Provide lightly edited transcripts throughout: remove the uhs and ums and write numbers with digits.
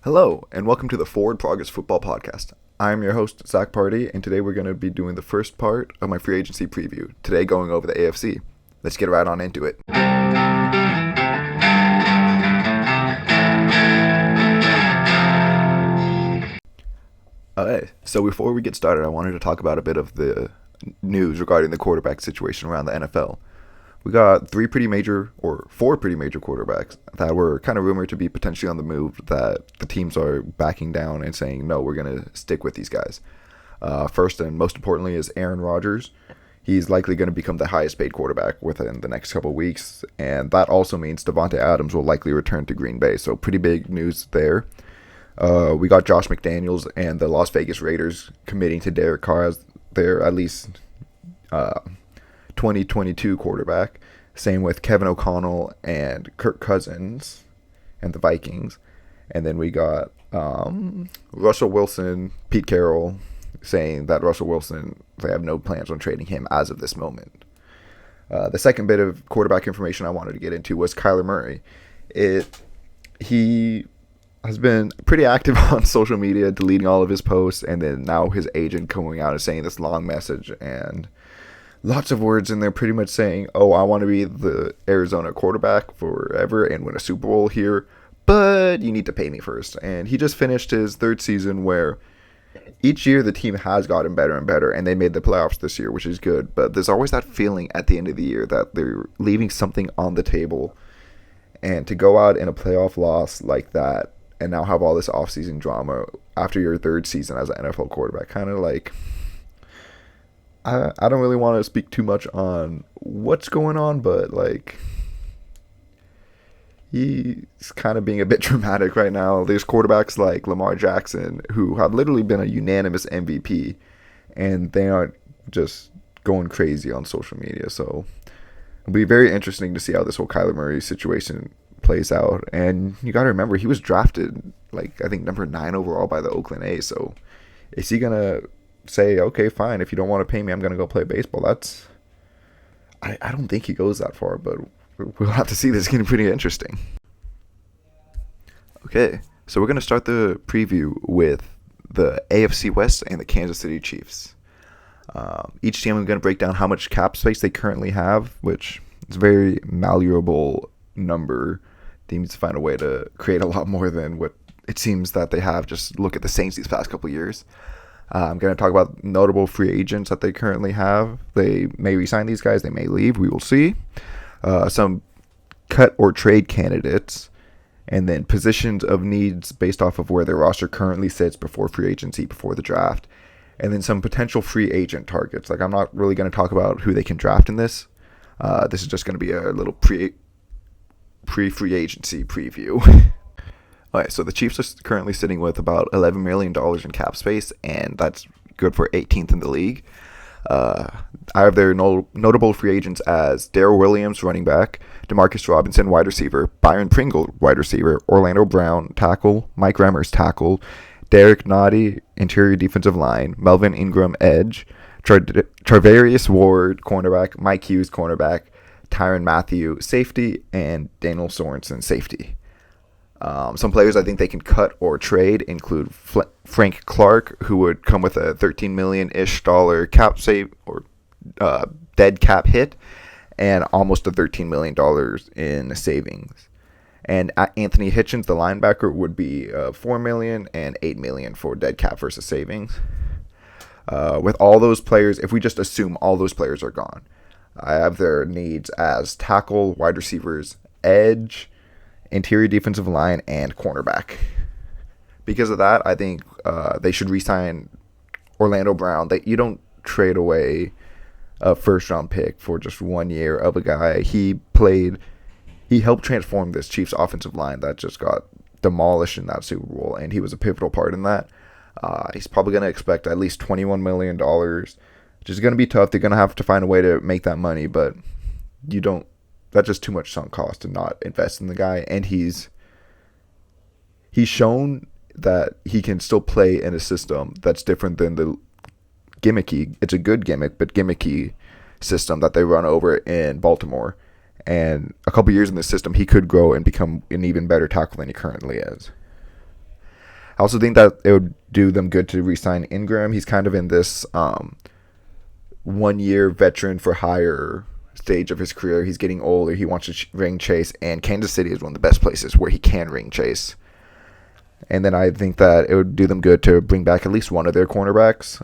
Hello, and welcome to the Forward Progress Football Podcast. I'm your host, Zach Party, and today we're going to be doing the first part of my free agency preview, today going over the AFC. Let's get right on into it. Alright, so before we get started, I wanted to talk about a bit of the news regarding the quarterback situation around the NFL. We got four pretty major quarterbacks that were kind of rumored to be potentially on the move that the teams are backing down and saying, no, we're going to stick with these guys. First and most importantly is Aaron Rodgers. He's likely going to become the highest paid quarterback within the next couple of weeks, and that also means Devontae Adams will likely return to Green Bay, so pretty big news there. We got Josh McDaniels and the Las Vegas Raiders committing to Derek Carr as their at least 2022 quarterback. Same with Kevin O'Connell and Kirk Cousins and the Vikings. And then we got Russell Wilson, Pete Carroll, saying that Russell Wilson, they have no plans on trading him as of this moment. The second bit of quarterback information I wanted to get into was Kyler Murray. He has been pretty active on social media, deleting all of his posts, and then now his agent coming out and saying this long message and lots of words in there pretty much saying, oh, I want to be the Arizona quarterback forever and win a Super Bowl here, but you need to pay me first. And he just finished his third season where each year the team has gotten better and better, and they made the playoffs this year, which is good. But there's always that feeling at the end of the year that they're leaving something on the table. And to go out in a playoff loss like that and now have all this offseason drama after your third season as an NFL quarterback, kind of like, I don't really want to speak too much on what's going on, but like, he's kind of being a bit dramatic right now. There's quarterbacks like Lamar Jackson who have literally been a unanimous MVP, and they aren't just going crazy on social media. So it'll be very interesting to see how this whole Kyler Murray situation plays out. And you got to remember, he was drafted like I think number 9 overall by the Oakland A's. So is he gonna say, okay, fine, if you don't want to pay me, I'm going to go play baseball? I don't think he goes that far, but we'll have to see. This is getting pretty interesting. Okay, so we're going to start the preview with the AFC West and the Kansas City Chiefs. Each team, I'm going to break down how much cap space they currently have, which is a very malleable number. They need to find a way to create a lot more than what it seems that they have. Just look at the Saints these past couple years. I'm going to talk about notable free agents that they currently have. They may re-sign these guys. They may leave. We will see. Some cut or trade candidates. And then positions of needs based off of where their roster currently sits before free agency, before the draft. And then some potential free agent targets. Like, I'm not really going to talk about who they can draft in this. This is just going to be a little pre-free agency preview. Alright, so the Chiefs are currently sitting with about $11 million in cap space, and that's good for 18th in the league. I have their notable free agents as Darrell Williams, running back, Demarcus Robinson, wide receiver, Byron Pringle, wide receiver, Orlando Brown, tackle, Mike Remmers, tackle, Derek Nottie, interior defensive line, Melvin Ingram, edge, Travarius Ward, cornerback, Mike Hughes, cornerback, Tyrann Mathieu, safety, and Daniel Sorensen, safety. Some players I think they can cut or trade include Frank Clark, who would come with a $13 million-ish cap save or dead cap hit, and almost a $13 million in savings. And Anthony Hitchens, the linebacker, would be $4 million and $8 million for dead cap versus savings. With all those players, if we just assume all those players are gone, I have their needs as tackle, wide receivers, edge, interior defensive line, and cornerback. Because of that, I think they should re-sign Orlando Brown. You don't trade away a first-round pick for just 1 year of a guy. He helped transform this Chiefs offensive line that just got demolished in that Super Bowl, and he was a pivotal part in that. He's probably going to expect at least $21 million, which is going to be tough. They're going to have to find a way to make that money, but that's just too much sunk cost to not invest in the guy. And he's shown that he can still play in a system that's different than the gimmicky, it's a good gimmick, but gimmicky system that they run over in Baltimore. And a couple years in this system, he could grow and become an even better tackle than he currently is. I also think that it would do them good to re-sign Ingram. He's kind of in this 1 year veteran for hire stage of his career. He's getting older. He wants to ring chase, and Kansas City is one of the best places where he can ring chase. And then I think that it would do them good to bring back at least one of their cornerbacks.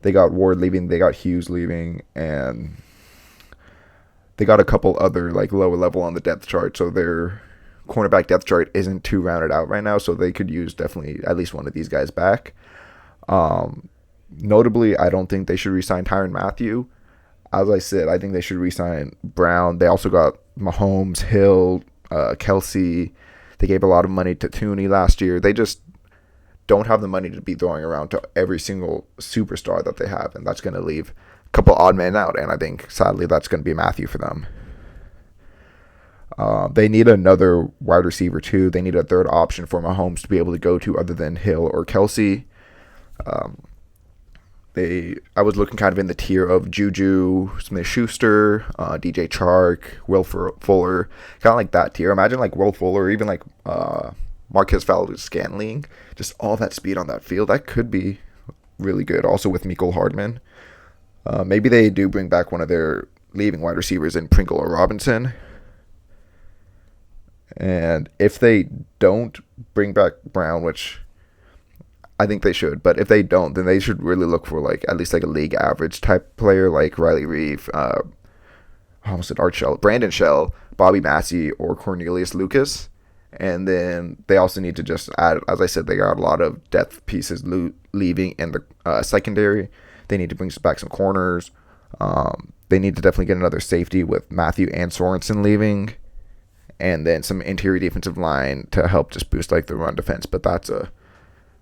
They got Ward leaving, they got Hughes leaving, and they got a couple other like lower level on the depth chart. So their cornerback depth chart isn't too rounded out right now. So they could use definitely at least one of these guys back. Notably, I don't think they should re-sign Tyrann Mathieu. As I said, I think they should re-sign Brown. They also got Mahomes, Hill, Kelsey. They gave a lot of money to Tooney last year. They just don't have the money to be throwing around to every single superstar that they have, and that's going to leave a couple odd men out, and I think, sadly, that's going to be Matthew for them. They need another wide receiver, too. They need a third option for Mahomes to be able to go to other than Hill or Kelsey. I was looking kind of in the tier of Juju Smith-Schuster, DJ Chark, Will Fuller, kind of like that tier. Imagine like Will Fuller, or even like Marquez Valdes-Scantling, just all that speed on that field. That could be really good. Also with Mecole Hardman. Maybe they do bring back one of their leaving wide receivers in Pringle or Robinson. And if they don't bring back Brown, which I think they should, but if they don't, then they should really look for like at least like a league average type player like Riley Reeve, almost said Art Shell, Brandon Shell, Bobby Massey, or Cornelius Lucas. And then they also need to just add, as I said, they got a lot of depth pieces leaving in the secondary. They need to bring back some corners. They need to definitely get another safety with Matthew and Sorensen leaving. And then some interior defensive line to help just boost like the run defense. But that's a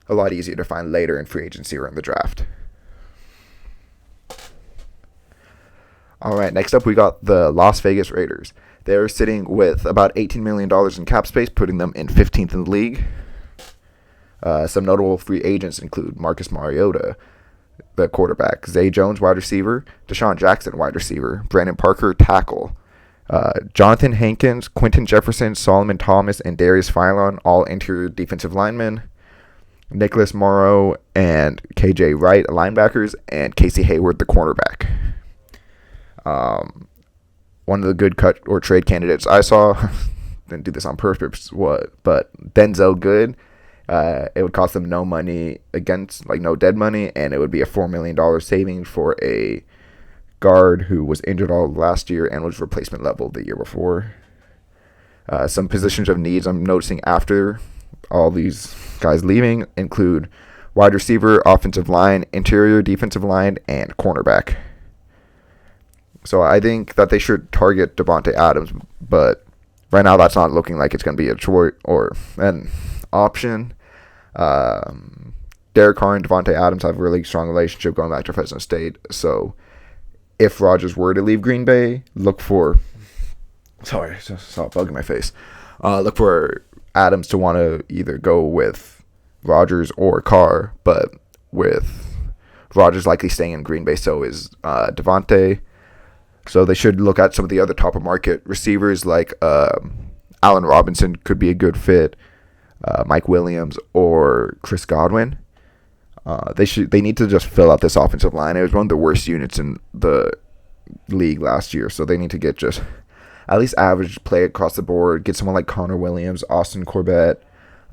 lot easier to find later in free agency or in the draft. All right, next up we got the Las Vegas Raiders. They're sitting with about $18 million in cap space, putting them in 15th in the league. Some notable free agents include Marcus Mariota, the quarterback, Zay Jones, wide receiver, Deshaun Jackson, wide receiver, Brandon Parker, tackle, Jonathan Hankins, Quentin Jefferson, Solomon Thomas, and Darius Philon, all interior defensive linemen, Nicholas Morrow and KJ Wright, linebackers, and Casey Hayward, the cornerback. One of the good cut or trade candidates I saw, didn't do this on purpose, but Denzel Good. It would cost them no money no dead money, and it would be a $4 million saving for a guard who was injured all last year and was replacement level the year before. Some positions of needs I'm noticing after all these guys leaving include wide receiver, offensive line, interior defensive line, and cornerback. So I think that they should target Devontae Adams, but right now that's not looking like it's going to be a choice or an option. Derek Carr and Devontae Adams have a really strong relationship going back to Fresno State. So if Rodgers were to leave Green Bay, look for saw a bug in my face. Look for Adams to want to either go with Rodgers or Carr, but with Rodgers likely staying in Green Bay, so is Devontae. So they should look at some of the other top of market receivers like Allen Robinson could be a good fit, Mike Williams or Chris Godwin. They need to just fill out this offensive line. It was one of the worst units in the league last year, so they need to get just at least average play across the board. Get someone like Connor Williams, Austin Corbett,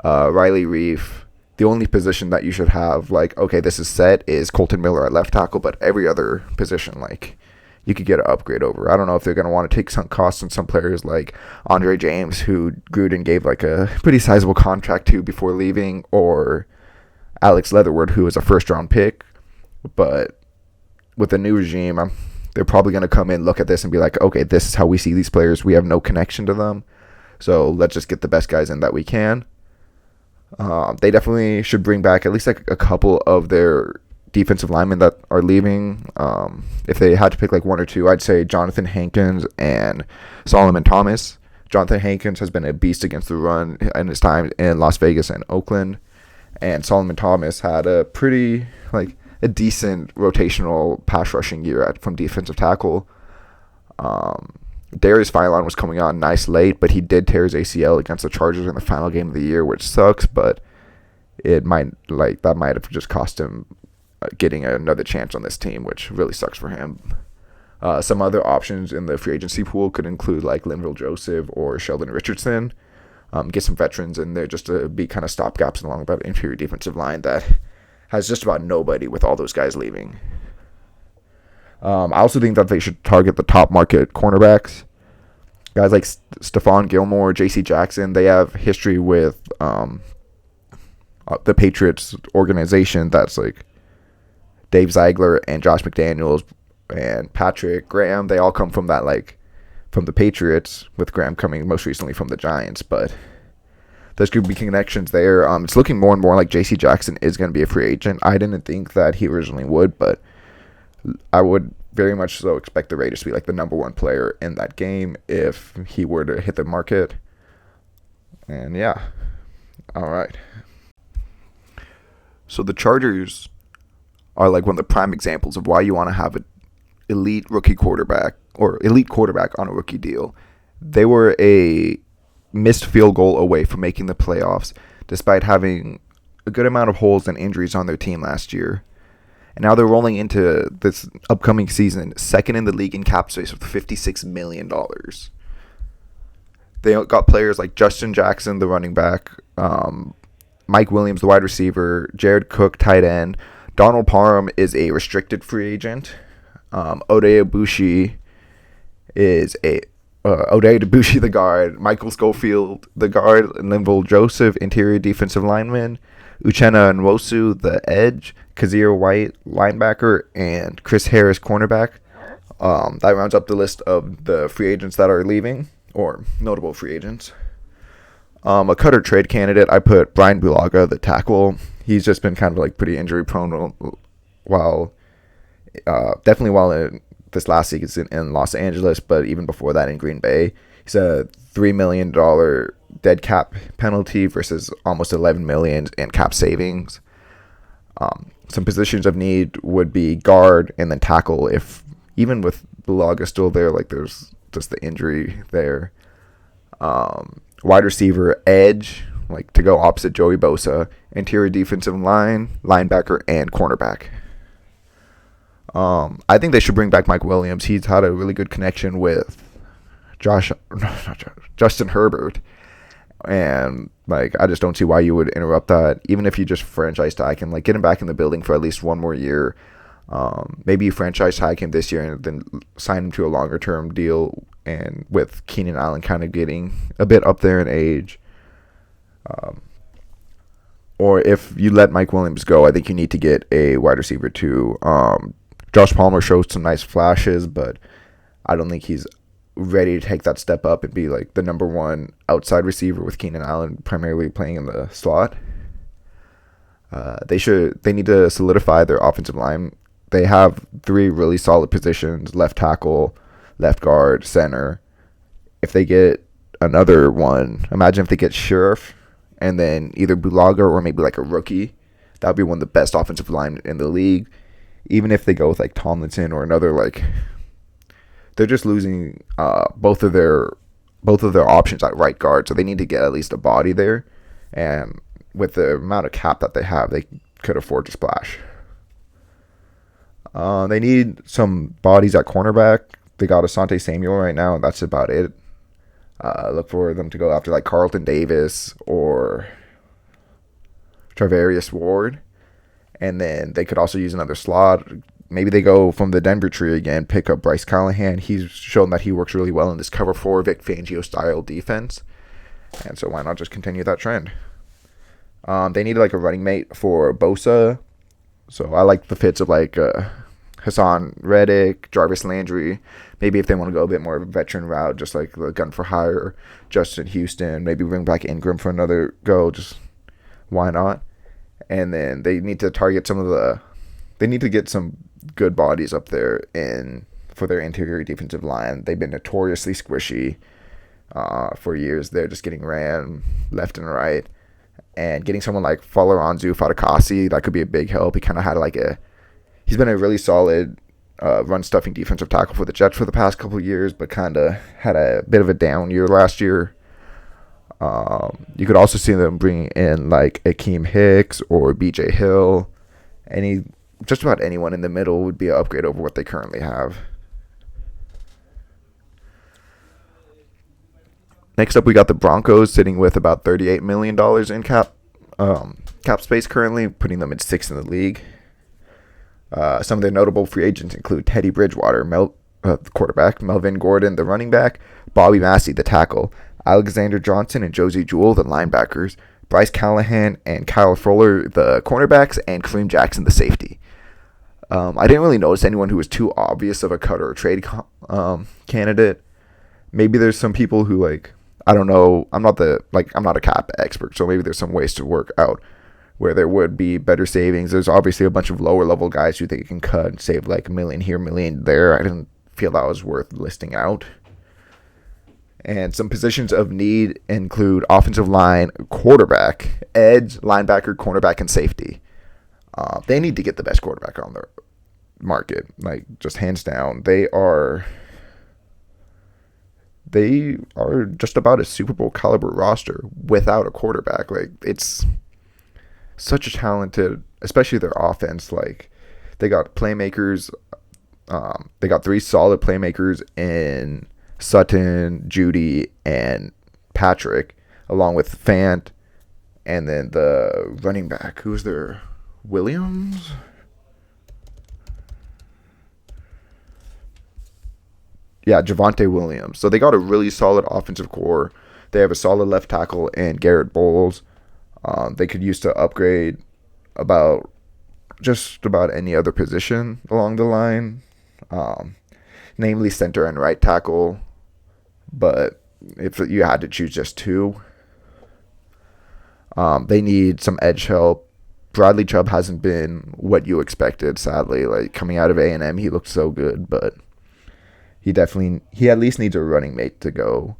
Riley Reeve. The only position that you should have, like, okay, this is set, is Colton Miller at left tackle, but every other position, like, you could get an upgrade over. I don't know if they're going to want to take some costs on some players like Andre James, who Gruden gave like a pretty sizable contract to before leaving, or Alex Leatherwood, who was a first-round pick. But with the new regime, they're probably going to come in, look at this, and be like, okay, this is how we see these players. We have no connection to them, so let's just get the best guys in that we can. They definitely should bring back at least like a couple of their defensive linemen that are leaving. If they had to pick like one or two, I'd say Jonathan Hankins and Solomon Thomas. Jonathan Hankins has been a beast against the run in his time in Las Vegas and Oakland, and Solomon Thomas had a pretty a decent rotational pass rushing year from defensive tackle. Darius Philon was coming on nice late, but he did tear his ACL against the Chargers in the final game of the year, which sucks, but that might have just cost him getting another chance on this team, which really sucks for him. Some other options in the free agency pool could include like Linval Joseph or Sheldon Richardson. Get some veterans in there just to be kind of stopgaps along that interior defensive line that has just about nobody with all those guys leaving. I also think that they should target the top market cornerbacks. Guys like Stephon Gilmore, J.C. Jackson, they have history with the Patriots organization. That's like Dave Ziegler and Josh McDaniels and Patrick Graham. They all come from that, like, from the Patriots, with Graham coming most recently from the Giants. But there's going to be connections there. It's looking more and more like J.C. Jackson is going to be a free agent. I didn't think that he originally would, but I would very much so expect the Raiders to be like the number one player in that game if he were to hit the market. And yeah, all right. So the Chargers are like one of the prime examples of why you want to have an elite rookie quarterback or elite quarterback on a rookie deal. They were a missed field goal away from making the playoffs, despite having a good amount of holes and injuries on their team last year. And now they're rolling into this upcoming season, second in the league in cap space with $56 million. They got players like Justin Jackson, the running back, Mike Williams, the wide receiver, Jared Cook, tight end. Donald Parham is a restricted free agent. Oday Abushi is Oday Abushi, the guard. Michael Schofield, the guard. Linval Joseph, interior defensive lineman. Uchenna Nwosu, the edge. Kazir White, linebacker. And Chris Harris, cornerback. That rounds up the list of the free agents that are leaving, or notable free agents. A cut or trade candidate, I put Brian Bulaga, the tackle. He's just been kind of like pretty injury prone while in this last season in Los Angeles, but even before that in Green Bay. He's a $3 million dead cap penalty versus almost $11 million in cap savings. Some positions of need would be guard and then tackle. If even with Bulaga still there, like there's just the injury there. Wide receiver, edge, like to go opposite Joey Bosa. Interior defensive line, linebacker, and cornerback. I think they should bring back Mike Williams. He's had a really good connection with Justin Herbert. And like, I just don't see why you would interrupt that. Even if you just franchise tag him, like get him back in the building for at least one more year. Maybe you franchise tag him this year and then sign him to a longer term deal. And with Keenan Allen kind of getting a bit up there in age. Or if you let Mike Williams go, I think you need to get a wide receiver too. Josh Palmer shows some nice flashes, but I don't think he's ready to take that step up and be like the number one outside receiver with Keenan Allen primarily playing in the slot. They need to solidify their offensive line. They have three really solid positions: left tackle, left guard, center. If they get another one, imagine if they get Sheriff and then either Bulaga or maybe like a rookie. That would be one of the best offensive line in the league. Even if they go with like Tomlinson or another, like, they're just losing both of their options at right guard, so they need to get at least a body there. And with the amount of cap that they have, they could afford to splash. They need some bodies at cornerback. They got Asante Samuel right now, and that's about it. Look for them to go after like Carlton Davis or Travarius Ward. And then they could also use another slot. Maybe they go from the Denver tree again, pick up Bryce Callahan. He's shown that he works really well in this cover 4 Vic Fangio style defense. And so why not just continue that trend? They need like a running mate for Bosa. So I like the fits of like Hassan Reddick, Jarvis Landry. Maybe if they want to go a bit more of a veteran route, just like the gun for hire, Justin Houston. Maybe bring back Ingram for another go. Just why not? And then they need to target they need to get some good bodies up there for their interior defensive line. They've been notoriously squishy for years. They're just getting ran left and right. And getting someone like Falaranzu Fatakasi, that could be a big help. He kind of had he's been a really solid run-stuffing defensive tackle for the Jets for the past couple of years, but kind of had a bit of a down year last year. You could also see them bringing in like Akeem Hicks or B.J. Hill. Just about anyone in the middle would be an upgrade over what they currently have. Next up, we got the Broncos sitting with about $38 million in cap space currently, putting them at sixth in the league. Some of their notable free agents include Teddy Bridgewater, the quarterback, Melvin Gordon, the running back, Bobby Massey, the tackle, Alexander Johnson and Josie Jewell, the linebackers, Bryce Callahan and Kyle Fuller, the cornerbacks, and Kareem Jackson, the safety. I didn't really notice anyone who was too obvious of a cut or a trade candidate. Maybe there's some people who, like, I don't know. I'm not a cap expert, so maybe there's some ways to work out where there would be better savings. There's obviously a bunch of lower level guys who they can cut and save like $1 million here, $1 million there. I didn't feel that was worth listing out. And some positions of need include offensive line, quarterback, edge, linebacker, cornerback, and safety. They need to get the best quarterback on the market, like just hands down. They are just about a Super Bowl caliber roster without a quarterback. Like, it's such a talented, especially their offense. Like, they got playmakers. They got 3 solid playmakers in Sutton, Judy, and Patrick, along with Fant, and then the running back. Who's their Williams? Yeah, Javonte Williams. So they got a really solid offensive core. They have a solid left tackle in Garrett Bowles. They could use to upgrade just about any other position along the line, namely center and right tackle. But if you had to choose just 2, they need some edge help. Bradley Chubb hasn't been what you expected, sadly. Like, coming out of A&M, he looked so good, but he at least needs a running mate to go.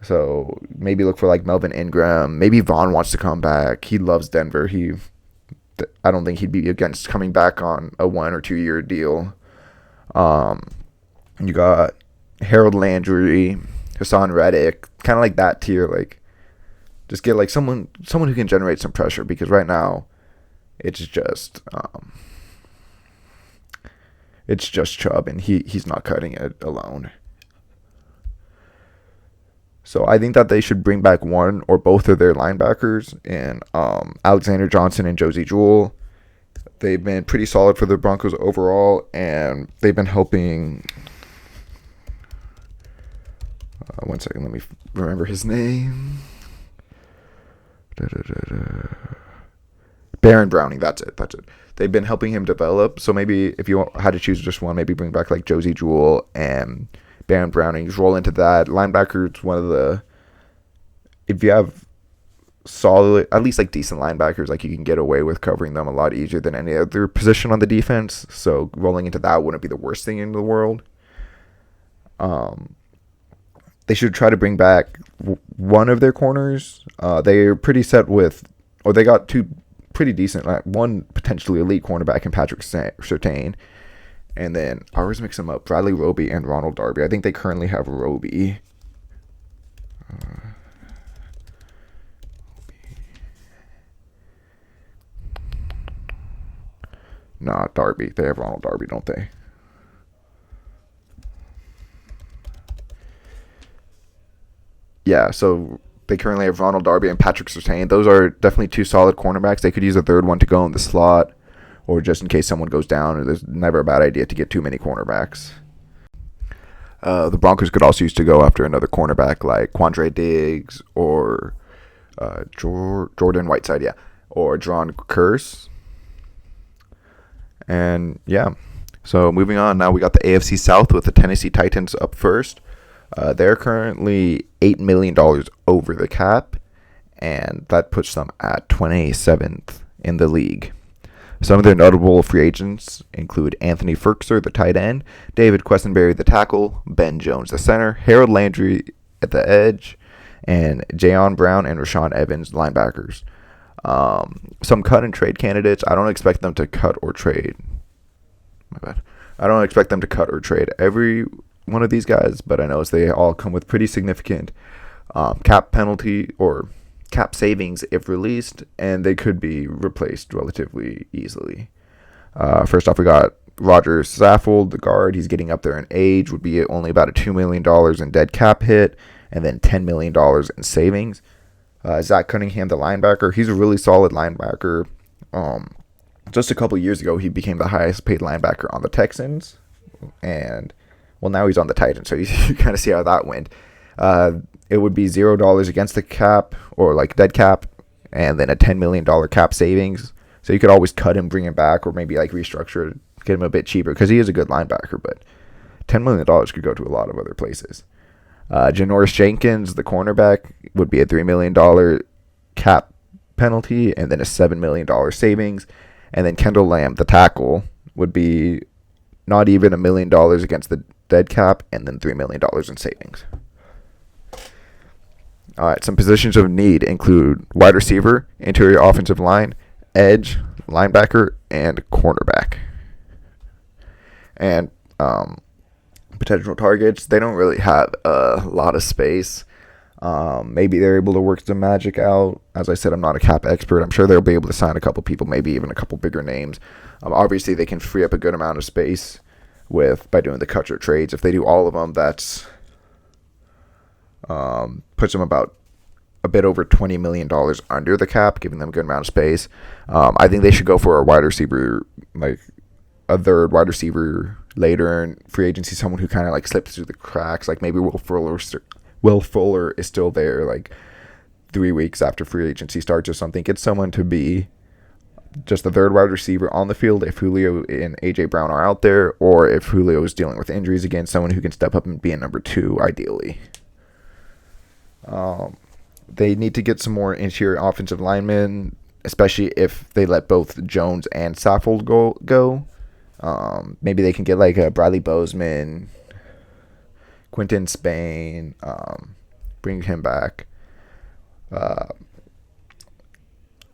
So maybe look for like Melvin Ingram. Maybe Vaughn wants to come back. He loves Denver. I don't think he'd be against coming back on a 1 or 2 year deal. You got Harold Landry, Hassan Reddick, kind of like that tier. Like, just get like someone who can generate some pressure, because right now it's just Chubb, and he's not cutting it alone. So I think that they should bring back one or both of their linebackers in Alexander Johnson and Josie Jewell. They've been pretty solid for the Broncos overall, and they've been helping. One second, let me remember his name. Baron Browning, that's it. They've been helping him develop. So maybe if you had to choose just one, maybe bring back like Josie Jewell and Baron Browning. Just roll into that. Linebacker's one of the, if you have solid, at least like decent linebackers, like you can get away with covering them a lot easier than any other position on the defense. So rolling into that wouldn't be the worst thing in the world. They should try to bring back one of their corners. They're pretty set with, or they got 2 pretty decent, like one potentially elite cornerback in Patrick Surtain. And then I always mix them up, Bradley Roby and Ronald Darby. I think they currently have Roby. Nah, Darby. They have Ronald Darby, don't they? Yeah, so they currently have Ronald Darby and Patrick Surtain. Those are definitely 2 solid cornerbacks. They could use a third one to go in the slot, or just in case someone goes down. There's never a bad idea to get too many cornerbacks. The Broncos could also use to go after another cornerback like Quandre Diggs or Jordan Whiteside, or Jaron Curse. And yeah, so moving on, now we got the AFC South with the Tennessee Titans up first. They're currently $8 million over the cap, and that puts them at 27th in the league. Some of their notable free agents include Anthony Firkser, the tight end, David Quessenberry, the tackle, Ben Jones, the center, Harold Landry at the edge, and Jayon Brown and Rashawn Evans, linebackers. Some cut and trade candidates. I don't expect them to cut or trade. My bad. I don't expect them to cut or trade every one of these guys, but I know they all come with pretty significant cap penalty or cap savings if released, and they could be replaced relatively easily. First off, we got Roger Saffold, the guard. He's getting up there in age, would be only about a $2 million in dead cap hit, and then $10 million in savings. Zach Cunningham, the linebacker, he's a really solid linebacker. Just a couple years ago, he became the highest paid linebacker on the Texans, and well, now he's on the Titans, so you kind of see how that went. It would be $0 against the cap, or like dead cap, and then a $10 million cap savings. So you could always cut him, bring him back, or maybe like restructure it, get him a bit cheaper, because he is a good linebacker, but $10 million could go to a lot of other places. Janoris Jenkins, the cornerback, would be a $3 million cap penalty, and then a $7 million savings. And then Kendall Lamb, the tackle, would be not even $1 million against the dead cap, and then $3 million in savings. All right, some positions of need include wide receiver, interior offensive line, edge, linebacker, and cornerback. And potential targets, they don't really have a lot of space. Maybe they're able to work the magic out. As I said, I'm not a cap expert. I'm sure they'll be able to sign a couple people, maybe even a couple bigger names. Obviously, they can free up a good amount of space by doing the cut or trades. If they do all of them, that's puts them about a bit over $20 million under the cap, giving them a good amount of space. I think they should go for a wide receiver, like a third wide receiver later in free agency, someone who kind of like slips through the cracks, like maybe Will Fuller is still there like 3 weeks after free agency starts or something. Get someone to be just the third wide receiver on the field if Julio and A.J. Brown are out there, or if Julio is dealing with injuries again, someone who can step up and be a number 2 ideally. They need to get some more interior offensive linemen, especially if they let both Jones and Saffold go. Maybe they can get like a Bradley Bozeman, Quinton Spain, bring him back.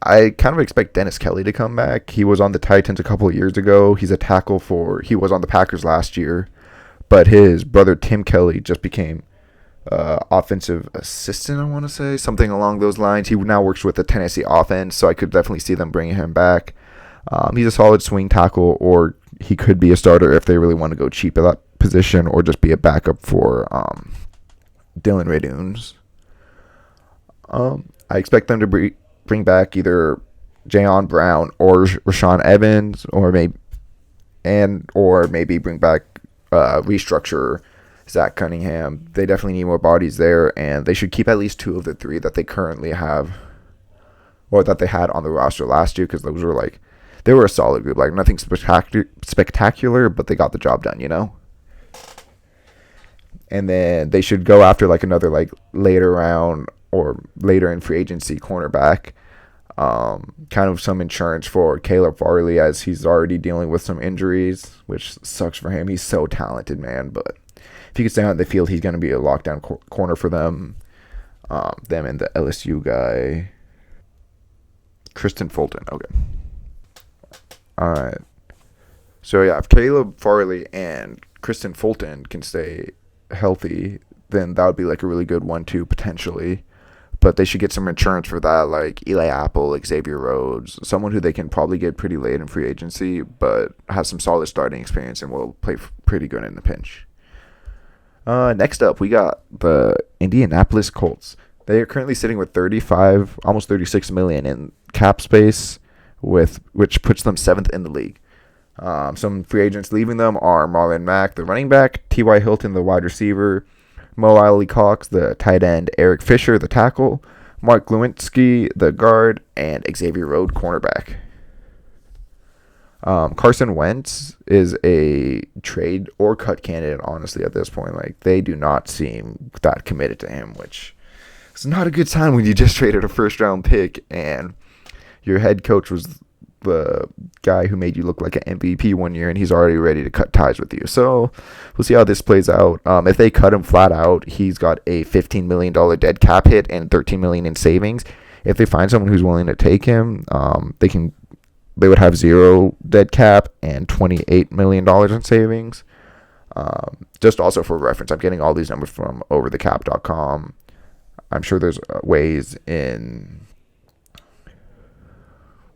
I kind of expect Dennis Kelly to come back. He was on the Titans a couple of years ago. He's a tackle he was on the Packers last year, but his brother Tim Kelly just became offensive assistant, I want to say, something along those lines. He now works with the Tennessee offense, so I could definitely see them bringing him back. He's a solid swing tackle, or he could be a starter if they really want to go cheap at that position, or just be a backup for Dylan Radunes. I expect them to bring back either Jayon Brown or Rashaan Evans, or maybe bring back restructure Zach Cunningham. They definitely need more bodies there, and they should keep at least 2 of the 3 that they currently have, or that they had on the roster last year, because those were like, they were a solid group, like nothing spectacular, but they got the job done, you know. And then they should go after like another like later round or later in free agency cornerback. Kind of some insurance for Caleb Farley, as he's already dealing with some injuries, which sucks for him. He's so talented, man, but if he can stay on the field, he's going to be a lockdown corner for them. Them and the LSU guy, Kristen Fulton. Okay. All right. So, yeah, if Caleb Farley and Kristen Fulton can stay healthy, then that would be like a really good 1-2 potentially. But they should get some insurance for that, like Eli Apple, Xavier Rhodes, someone who they can probably get pretty late in free agency, but has some solid starting experience and will play pretty good in the pinch. Next up, we got the Indianapolis Colts. They are currently sitting with 35, almost 36 million in cap space, which puts them 7th in the league. Some free agents leaving them are Marlon Mack, the running back, T.Y. Hilton, the wide receiver, Mo Alley Cox, the tight end, Eric Fisher, the tackle, Mark Lewinsky, the guard, and Xavier Rhodes, cornerback. Carson Wentz is a trade or cut candidate, honestly, at this point. Like, they do not seem that committed to him, which is not a good sign when you just traded a first-round pick and your head coach was the guy who made you look like an MVP one year, and he's already ready to cut ties with you. So we'll see how this plays out. If they cut him flat out, he's got a $15 million dead cap hit and $13 million in savings. If they find someone who's willing to take him, they would have 0 dead cap and $28 million in savings. Just also for reference, I'm getting all these numbers from overthecap.com. I'm sure there's ways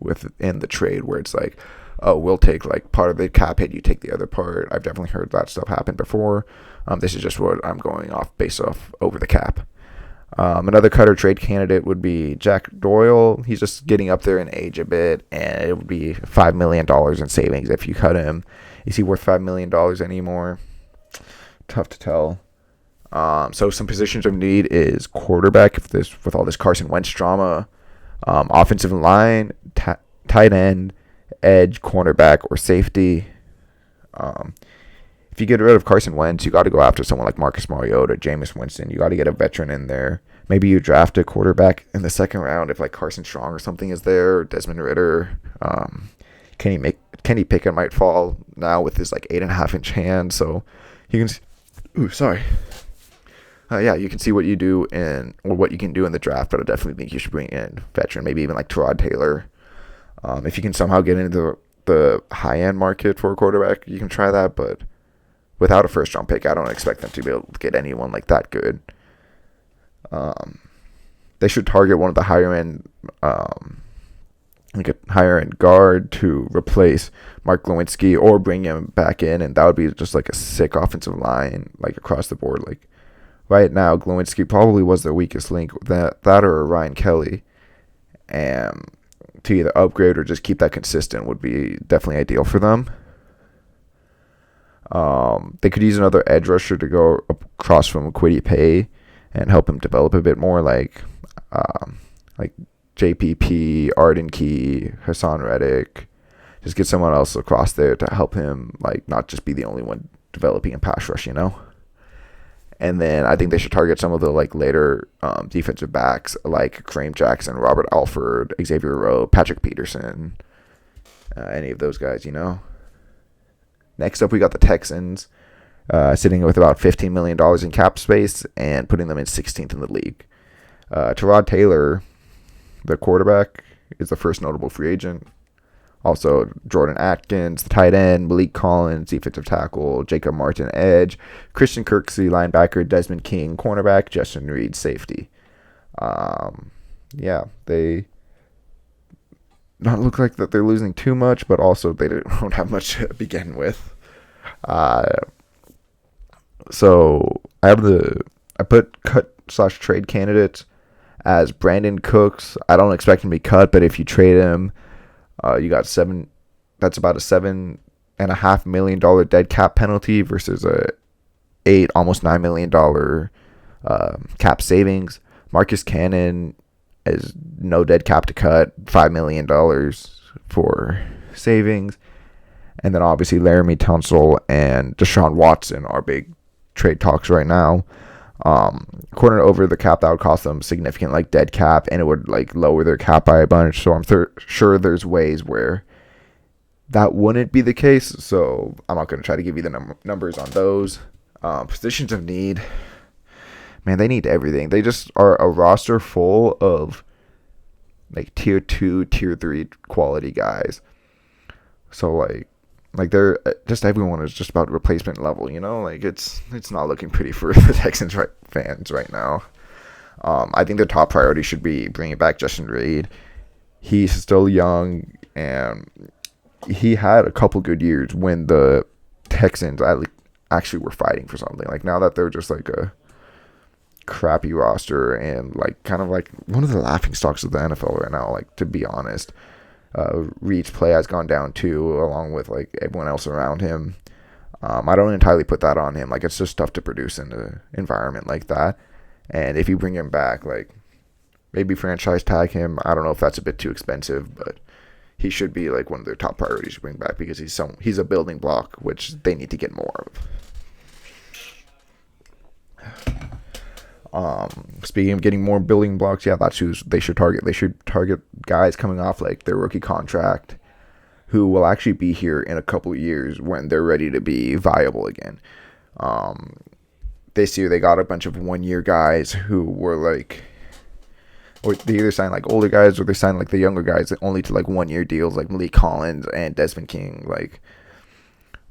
within the trade where it's like, oh, we'll take like part of the cap hit, you take the other part. I've definitely heard that stuff happen before. This is just what I'm going off based off over the cap. Another cut or trade candidate would be Jack Doyle. He's just getting up there in age a bit, and it would be $5 million in savings if you cut him. Is he worth $5 million anymore? Tough to tell. So some positions of need is quarterback, with all this Carson Wentz drama, offensive line, tight end, edge, cornerback, or safety. If you get rid of Carson Wentz, you got to go after someone like Marcus Mariota, Jameis Winston. You got to get a veteran in there. Maybe you draft a quarterback in the second round if like Carson Strong or something is there, or Desmond Ritter. Kenny Pickett might fall now with his like 8.5-inch hand, so you can. You can see what you do what you can do in the draft, but I definitely think you should bring in veteran, maybe even like Tyrod Taylor. If you can somehow get into the high-end market for a quarterback, you can try that, but without a first-round pick, I don't expect them to be able to get anyone like that good. They should target one of the higher-end, like a higher-end guard to replace Mark Lewinsky or bring him back in, and that would be just like a sick offensive line, like across the board. Like right now, Lewinsky probably was the weakest link, that or Ryan Kelly, and to either upgrade or just keep that consistent would be definitely ideal for them. They could use another edge rusher to go across from Kwity Paye and help him develop a bit more, like JPP, Arden Key, Hassan Reddick. Just get someone else across there to help him, like, not just be the only one developing a pass rush, And then I think they should target some of the like later defensive backs like Kareem Jackson, Robert Alford, Xavier Rowe, Patrick Peterson, any of those guys, Next up, we got the Texans, sitting with about $15 million in cap space and putting them in 16th in the league. Tyrod Taylor, the quarterback, is the first notable free agent. Also, Jordan Atkins, the tight end, Malik Collins, defensive tackle, Jacob Martin, edge, Christian Kirksey, linebacker, Desmond King, cornerback, Justin Reed, safety. They don't look like that they're losing too much, but also they don't have much to begin with. So I put cut/trade candidates as Brandon Cooks. I don't expect him to be cut, but if you trade him, you got that's about a $7.5 million dead cap penalty versus almost $9 million cap savings. Marcus Cannon is no dead cap to cut, $5 million for savings. And then obviously Laramie Tunsil and Deshaun Watson are big trade talks right now. According to over the cap, that would cost them significant like dead cap, and it would like lower their cap by a bunch. So I'm sure there's ways where that wouldn't be the case. So I'm not going to try to give you the numbers on those. Positions of need, man, they need everything. They just are a roster full of like tier 2, tier 3 quality guys. So like they're just, everyone is just about replacement level, like it's not looking pretty for the Texans fans right now. I think their top priority should be bringing back Justin Reed. He's still young, and he had a couple good years when the Texans actually were fighting for something. Like now that they're just like a crappy roster and like kind of like one of the laughing stocks of the NFL right now, like to be honest. Reed's play has gone down too, along with like everyone else around him. I don't entirely put that on him. Like it's just tough to produce in an environment like that. And if you bring him back, like maybe franchise tag him. I don't know if that's a bit too expensive, but he should be like one of their top priorities to bring back because he's a building block, which they need to get more of. Speaking of getting more building blocks, that's who they should target. They should target guys coming off like their rookie contract who will actually be here in a couple of years when they're ready to be viable again. This year they got a bunch of 1-year guys who were like, or they either signed like older guys or they signed like the younger guys only to like 1-year deals, like Malik Collins and Desmond King. Like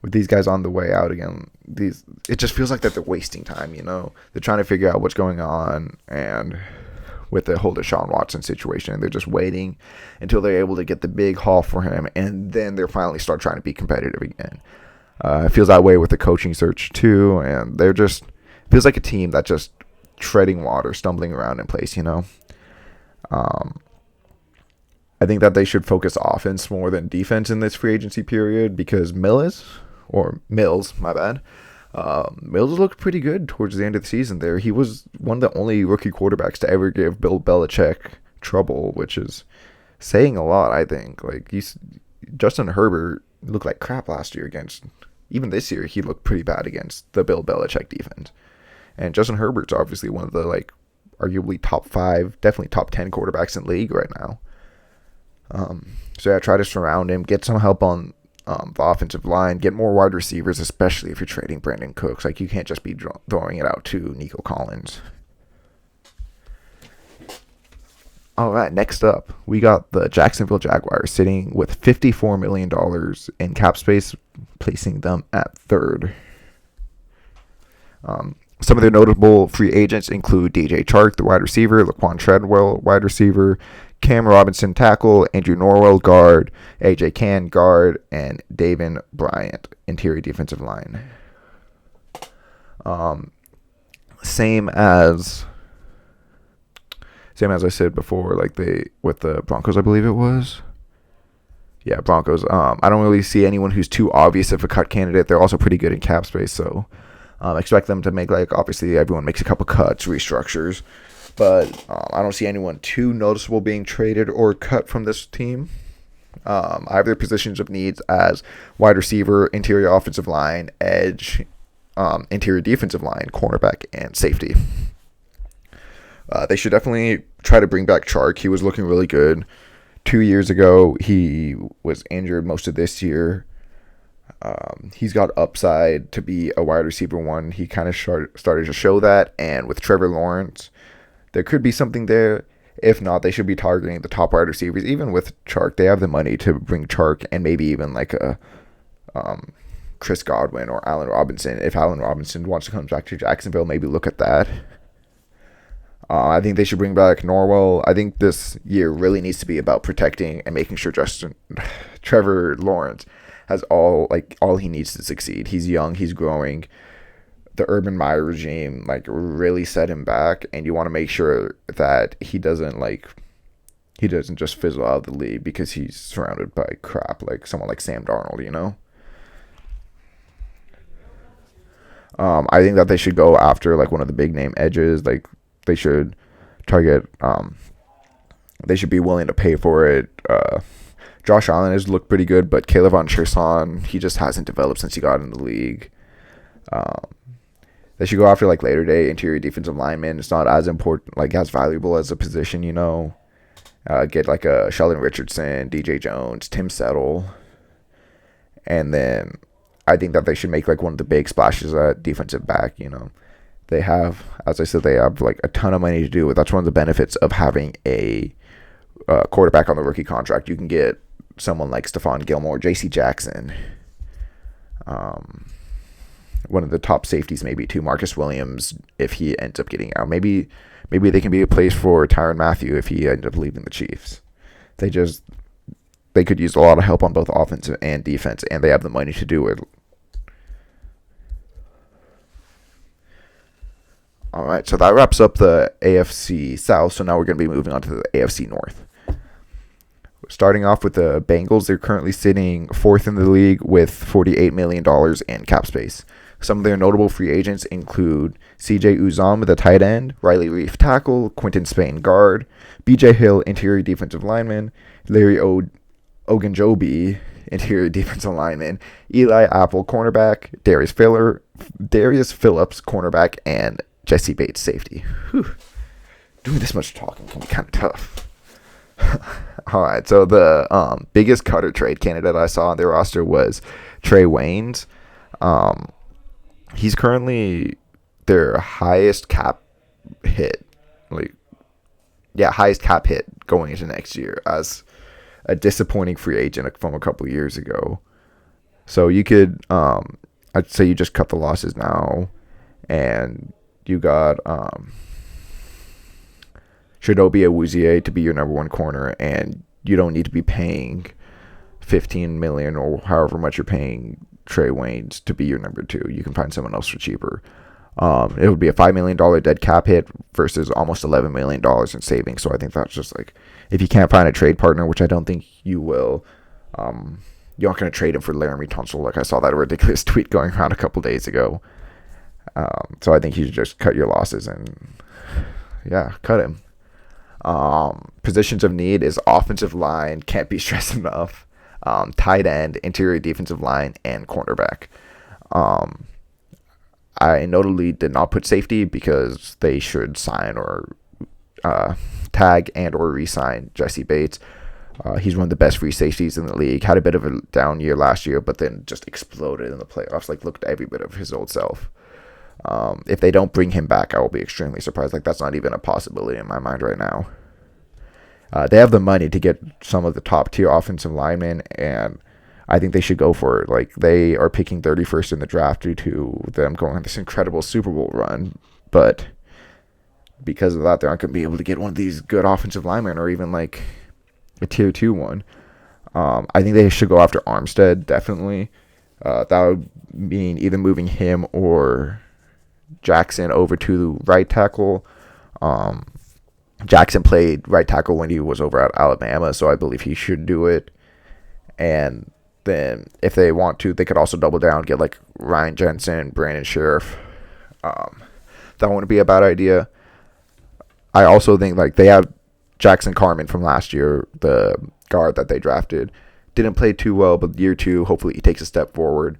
with these guys on the way out again, it just feels like that they're wasting time. They're trying to figure out what's going on, and with the whole Deshaun Watson situation, they're just waiting until they're able to get the big haul for him, and then they're finally start trying to be competitive again. It feels that way with the coaching search too, and they're just feels like a team that's just treading water, stumbling around in place. I think that they should focus offense more than defense in this free agency period, because Mills, my bad. Mills looked pretty good towards the end of the season there. He was one of the only rookie quarterbacks to ever give Bill Belichick trouble, which is saying a lot, I think. Like, Justin Herbert looked like crap last year against, even this year, he looked pretty bad against the Bill Belichick defense. And Justin Herbert's obviously one of the, arguably top 5, definitely top 10 quarterbacks in the league right now. So yeah, try to surround him, get some help on the offensive line, get more wide receivers, especially if you're trading Brandon Cooks. You can't just be throwing it out to Nico Collins. All right, next up, we got the Jacksonville Jaguars sitting with $54 million in cap space, placing them at third. Some of their notable free agents include DJ Chark, the wide receiver, Laquan Treadwell, wide receiver, Cam Robinson, tackle, Andrew Norwell, guard, AJ Cann, guard, and Davin Bryant, interior defensive line. Same as I said before, with the Broncos, I believe it was. Yeah, Broncos. I don't really see anyone who's too obvious of a cut candidate. They're also pretty good in cap space, so expect them to make, obviously everyone makes a couple cuts, restructures. But I don't see anyone too noticeable being traded or cut from this team. I have their positions of needs as wide receiver, interior offensive line, edge, interior defensive line, cornerback, and safety. They should definitely try to bring back Chark. He was looking really good 2 years ago. He was injured most of this year. He's got upside to be a wide receiver one. He kind of started to show that. And with Trevor Lawrence, there could be something there. If not, they should be targeting the top wide receivers. Even with Chark, they have the money to bring Chark and maybe even a Chris Godwin or Allen Robinson. If Allen Robinson wants to come back to Jacksonville, maybe look at that. I think they should bring back Norwell. I think this year really needs to be about protecting and making sure Trevor Lawrence has all he needs to succeed. He's young, he's growing. The Urban Meyer regime really set him back, and you want to make sure that he doesn't just fizzle out of the league because he's surrounded by crap like someone like Sam Darnold, I think that they should go after one of the big name edges. They should target. They should be willing to pay for it. Josh Allen has looked pretty good, but Caleb Von Cherson, he just hasn't developed since he got in the league. They should go after later day interior defensive linemen. It's not as important, as valuable as a position, Get a Sheldon Richardson, DJ Jones, Tim Settle, and then I think that they should make one of the big splashes at defensive back. They have, as I said, a ton of money to do it. That's one of the benefits of having a quarterback on the rookie contract. You can get someone like Stephon Gilmore, J.C. Jackson, one of the top safeties maybe too, Marcus Williams, if he ends up getting out. Maybe they can be a place for Tyrann Mathieu if he ends up leaving the Chiefs. They could use a lot of help on both offense and defense, and they have the money to do it. All right, so that wraps up the AFC South. So now we're going to be moving on to the AFC North. Starting off with the Bengals, they're currently sitting fourth in the league with $48 million in cap space. Some of their notable free agents include CJ Uzomah, the tight end, Riley Reif, tackle, Quinton Spain, guard, BJ Hill, interior defensive lineman, Larry Ogunjobi, interior defensive lineman, Eli Apple, cornerback, Darius Phillips, cornerback, and Jesse Bates, safety. Whew. Doing this much talking can be kind of tough. All right, so the biggest cutter trade candidate I saw on their roster was Trey Waynes. He's currently their highest cap hit, highest cap hit going into next year as a disappointing free agent from a couple years ago. So you could, I'd say you just cut the losses now, and you got Chidobe Awuzie to be your number one corner, and you don't need to be paying $15 million or however much you're paying Trey Waynes to be your number two. You can find someone else for cheaper. It would be a $5 million dead cap hit versus almost $11 million in savings. So I think that's just like, if you can't find a trade partner, which I don't think you will, you're not going to trade him for Laramie Tunsil. Like I saw that ridiculous tweet going around a couple days ago. So I think you should just cut your losses and, yeah, cut him. Positions of need is offensive line, can't be stressed enough. Tight end, interior defensive line, and cornerback. I notably did not put safety because they should sign or tag and or re-sign Jesse Bates. He's one of the best free safeties in the league. Had a bit of a down year last year, but then just exploded in the playoffs. Like, looked every bit of his old self. If they don't bring him back, I will be extremely surprised. Like, that's not even a possibility in my mind right now. They have the money to get some of the top tier offensive linemen, and I think they should go for it. Like, they are picking 31st in the draft due to them going on this incredible Super Bowl run, but because of that, they aren't going to be able to get one of these good offensive linemen or even like a tier 2 one. I think they should go after Armstead, definitely. That would mean either moving him or Jackson over to right tackle. Jackson played right tackle when he was over at Alabama, so I believe he should do it. And then if they want to, they could also double down, get like Ryan Jensen, Brandon Sheriff. That wouldn't be a bad idea. I also think like they have Jackson Carman from last year, the guard that they drafted. Didn't play too well, but year 2, hopefully he takes a step forward.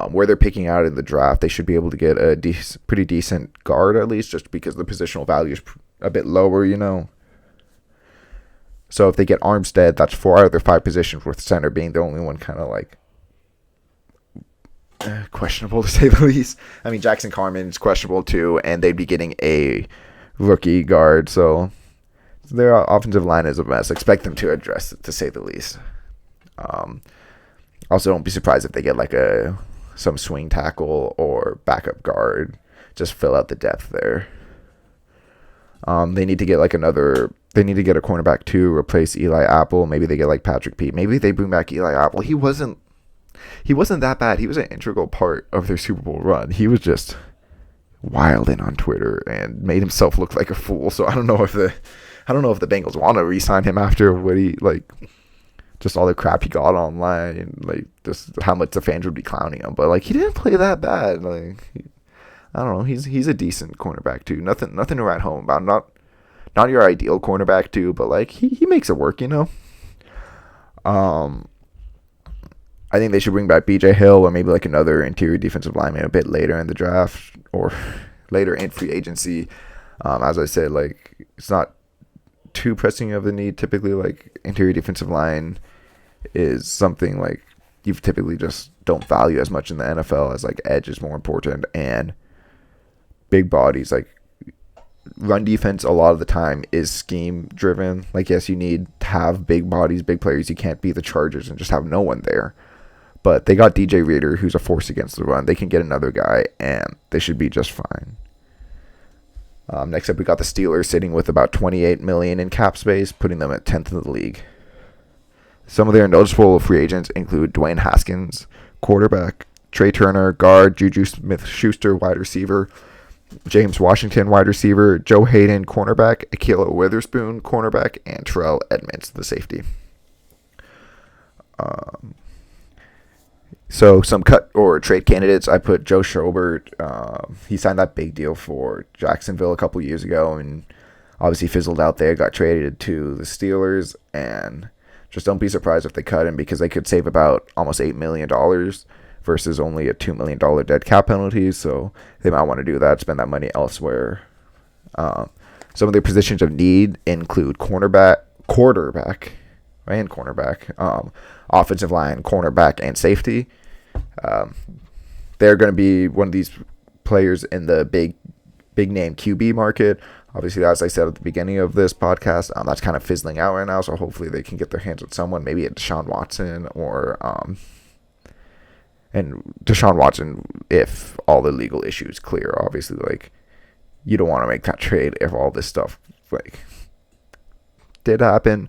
Where they're picking out in the draft, they should be able to get a pretty decent guard at least, just because the positional value is a bit lower, you know. So if they get Armstead, that's 4 out of their 5 positions, with center being the only one kind of like questionable to say the least. I mean, Jackson Carman is questionable too, and they'd be getting a rookie guard, so their offensive line is a mess. Expect them to address it, to say the least. Also, don't be surprised if they get like some swing tackle or backup guard. Just fill out the depth there. They need to get they need to get a cornerback to replace Eli Apple. Maybe they get like Patrick Pete. Maybe they bring back Eli Apple. He wasn't that bad. He was an integral part of their Super Bowl run. He was just wilding on Twitter and made himself look like a fool. So I don't know if the Bengals want to re-sign him after what he like, just all the crap he got online, and like just how much the fans would be clowning him. But like, he didn't play that bad. Like, I don't know. He's a decent cornerback too. Nothing to write home about. Not your ideal cornerback too, but like he makes it work, you know. I think they should bring back B.J. Hill or maybe like another interior defensive lineman a bit later in the draft or later in free agency. As I said, like, it's not too pressing of a need. Typically, like, interior defensive line is something like you typically just don't value as much in the NFL, as like edge is more important, and big bodies, like run defense a lot of the time is scheme driven. Like, yes, you need to have big bodies, big players. You can't be the Chargers and just have no one there. But they got DJ Reader, who's a force against the run. They can get another guy, and they should be just fine. Next up, we got the Steelers sitting with about $28 million in cap space, putting them at 10th in the league. Some of their noticeable free agents include Dwayne Haskins, quarterback, Trey Turner, guard, Juju Smith-Schuster, wide receiver, James Washington, wide receiver, Joe Hayden, cornerback, Ahkello Witherspoon, cornerback, and Terrell Edmonds, the safety. So some cut or trade candidates, I put Joe Schobert. He signed that big deal for Jacksonville a couple years ago and obviously fizzled out there, got traded to the Steelers, and just don't be surprised if they cut him, because they could save about almost $8 million versus only a $2 million dead cap penalty. So they might want to do that, spend that money elsewhere. Some of their positions of need include quarterback, offensive line, cornerback, and safety. They're going to be one of these players in the big name QB market. Obviously, as I said at the beginning of this podcast, that's kind of fizzling out right now. So hopefully they can get their hands on someone, maybe a Deshaun Watson or And Deshaun Watson, if all the legal issues clear, obviously, like, you don't want to make that trade if all this stuff, like, did happen.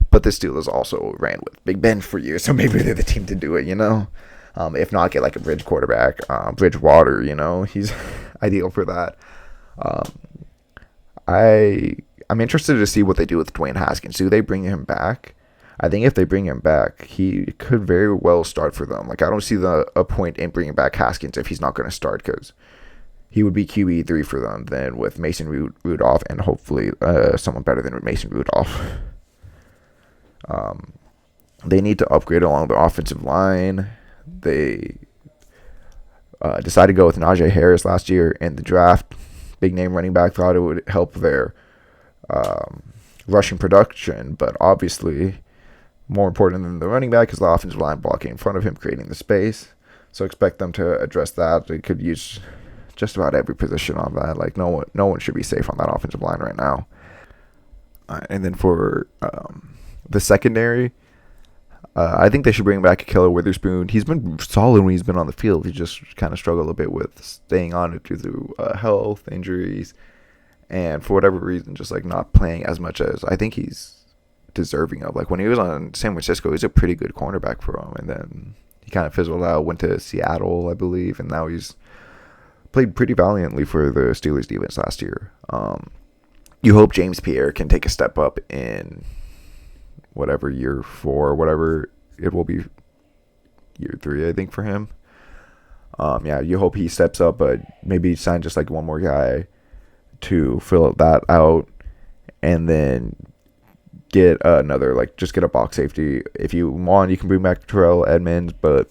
But the Steelers also ran with Big Ben for years, so maybe they're the team to do it, you know? If not, get like a bridge quarterback, Bridgewater, you know? He's ideal for that. I'm interested to see what they do with Dwayne Haskins. Do they bring him back? I think if they bring him back, he could very well start for them. Like, I don't see a point in bringing back Haskins if he's not going to start, because he would be QB3 for them then with Mason Rudolph and hopefully someone better than Mason Rudolph. They need to upgrade along the offensive line. They decided to go with Najee Harris last year in the draft. Big name running back, thought it would help their rushing production, but obviously more important than the running back is the offensive line blocking in front of him, creating the space. So expect them to address that. They could use just about every position on that. Like, no one should be safe on that offensive line right now. And then for the secondary, I think they should bring back Ahkello Witherspoon. He's been solid when he's been on the field. He just kind of struggled a bit with staying on it due to health, injuries, and for whatever reason, just like not playing as much as I think he's deserving of. Like, when he was on San Francisco, he was a pretty good cornerback for him, and then he kind of fizzled out, went to Seattle, I believe, and now he's played pretty valiantly for the Steelers defense last year. You hope James Pierre can take a step up in whatever year 4, whatever it will be, year 3, I think, for him. You hope he steps up, but maybe sign just like one more guy to fill that out, and then get another, like, just get a box safety. If you want, you can bring back Terrell Edmonds, but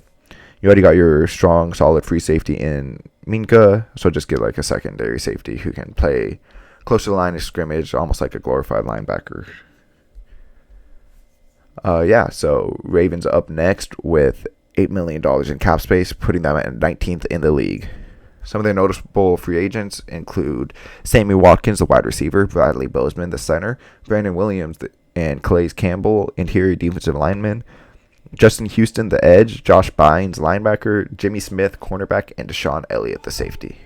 you already got your strong, solid free safety in Minka, so just get like a secondary safety who can play close to the line of scrimmage, almost like a glorified linebacker. So Ravens up next with $8 million in cap space, putting them at 19th in the league. Some of their noticeable free agents include Sammy Watkins, the wide receiver, Bradley Bozeman, the center, Brandon Williams, and Calais Campbell, interior defensive lineman, Justin Houston, the edge, Josh Bynes, linebacker, Jimmy Smith, cornerback, and Deshaun Elliott, the safety.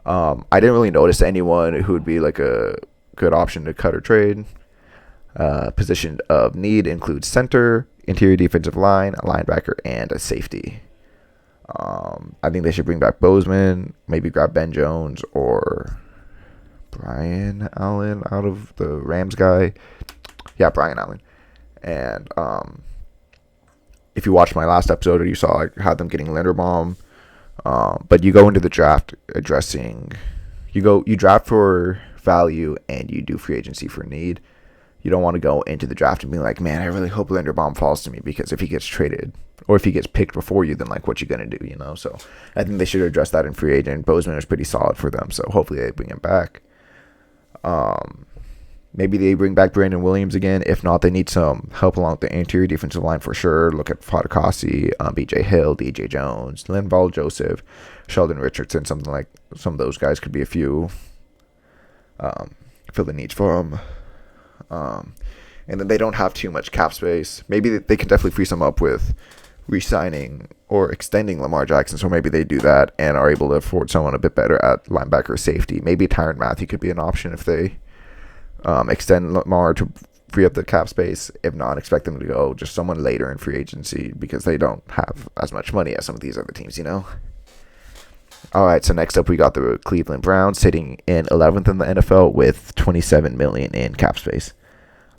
I didn't really notice anyone who would be like a good option to cut or trade. Position of need includes center, interior defensive line, a linebacker, and a safety. I think they should bring back Bozeman, maybe grab Ben Jones or Brian Allen out of the Rams guy. Yeah, Brian Allen. And if you watched my last episode, you saw I had them getting Linderbaum. But you go into the draft you draft for value and you do free agency for need. You don't want to go into the draft and be like, man, I really hope Linderbaum falls to me, because if he gets traded or if he gets picked before you, then like, what you gonna do, you know? So I think they should address that in free agent. Bozeman is pretty solid for them, so hopefully they bring him back. Maybe they bring back Brandon Williams again. If not, they need some help along the interior defensive line for sure. Look at Fadakasi, B.J. Hill, D.J. Jones, Linval Joseph, Sheldon Richardson. Something like some of those guys could be a few. Fill the needs for them. And then they don't have too much cap space. Maybe they can definitely free some up with re-signing or extending Lamar Jackson. So maybe they do that and are able to afford someone a bit better at linebacker or safety. Maybe Tyrann Mathieu could be an option if they extend Lamar to free up the cap space. If not, expect them to go just someone later in free agency, because they don't have as much money as some of these other teams, you know? All right, so next up we got the Cleveland Browns sitting in 11th in the NFL with $27 million in cap space.